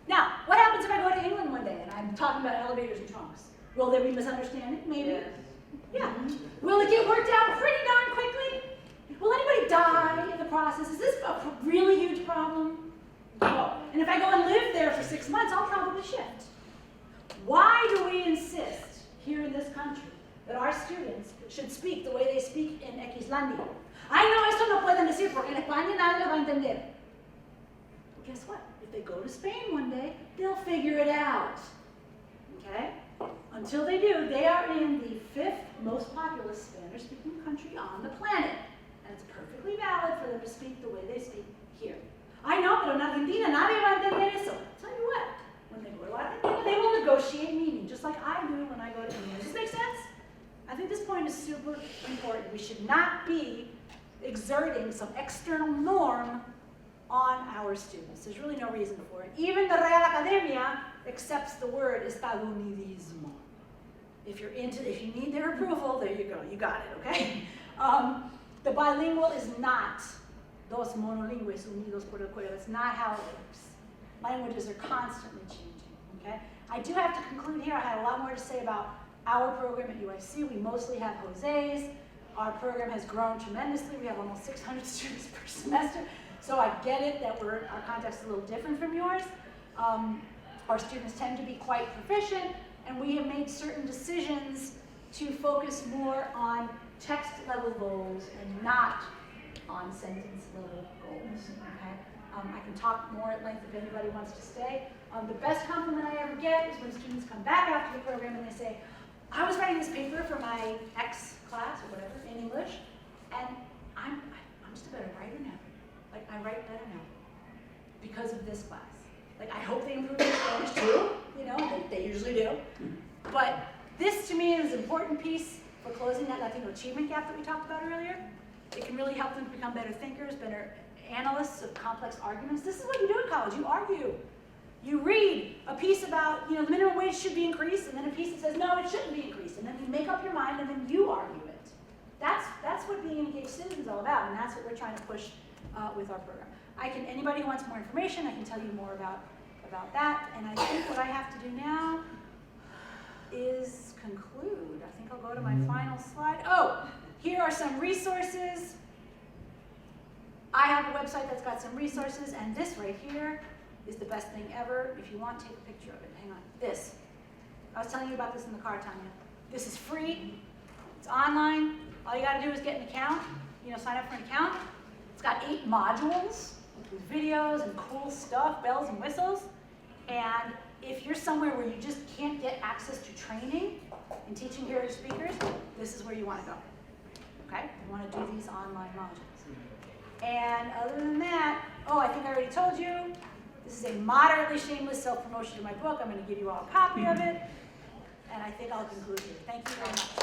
Now, what happens if I go to England one day and I'm talking about elevators and trunks? Will there be misunderstanding? Maybe. Yeah. Will it get worked out pretty darn quickly? Will anybody die in the process? Is this a really huge problem? No. And if I go and live there for 6 months, I'll probably shift. Why do we insist here in this country that our students should speak the way they speak in Xlandia? Ay, no, esto no pueden decir porque en España nadie lo va a entender. Well, guess what? If they go to Spain one day, they'll figure it out. Okay? Until they do, they are in the 5th most populous Spanish-speaking country on the planet. And it's perfectly valid for them to speak the way they speak here. I know, pero en Argentina nadie va a entender eso. Tell you what, when they go to Argentina, they will negotiate meaning, just like I do when I go to England. Does this make sense? I think this point is super important. We should not be exerting some external norm on our students. There's really no reason for it. Even the Real Academia accepts the word estadounidismo. If you need their approval, there you go. You got it, okay? The bilingual is not dos monolingües unidos por el cuello. That's not how it works. Languages are constantly changing, okay? I do have to conclude here. I had a lot more to say about our program at UIC. We mostly have Jose's. Our program has grown tremendously. We have almost 600 students per semester. So I get it that our context is a little different from yours. Our students tend to be quite proficient, and we have made certain decisions to focus more on text level goals and not on sentence level goals. Okay? I can talk more at length if anybody wants to stay. The best compliment I ever get is when students come back after the program and they say, I was writing this paper for my X class or whatever in English, and I'm just a better writer now. Like, I write better now because of this class. Like, I hope they improve their Spanish too, you know, they usually do. But this to me is an important piece for closing that Latino achievement gap that we talked about earlier. It can really help them become better thinkers, better analysts of complex arguments. This is what you do in college, you argue. You read a piece about, you know, the minimum wage should be increased, and then a piece that says, no, it shouldn't be increased, and then you make up your mind, and then you argue it. That's what being engaged citizen is all about, and that's what we're trying to push with our program. Anybody who wants more information, I can tell you more about that, and I think what I have to do now is conclude. I think I'll go to my final slide. Oh, here are some resources. I have a website that's got some resources, and this right here is the best thing ever. If you want, take a picture of it. Hang on. This. I was telling you about this in the car, Tanya. This is free. It's online. All you got to do is get an account. You know, sign up for an account. It's got 8 modules with videos and cool stuff, bells and whistles. And if you're somewhere where you just can't get access to training and teaching heritage speakers, this is where you want to go. Okay? You want to do these online modules. And other than that, I think I already told you, this is a moderately shameless self-promotion of my book. I'm going to give you all a copy of it. And I think I'll conclude here. Thank you very much.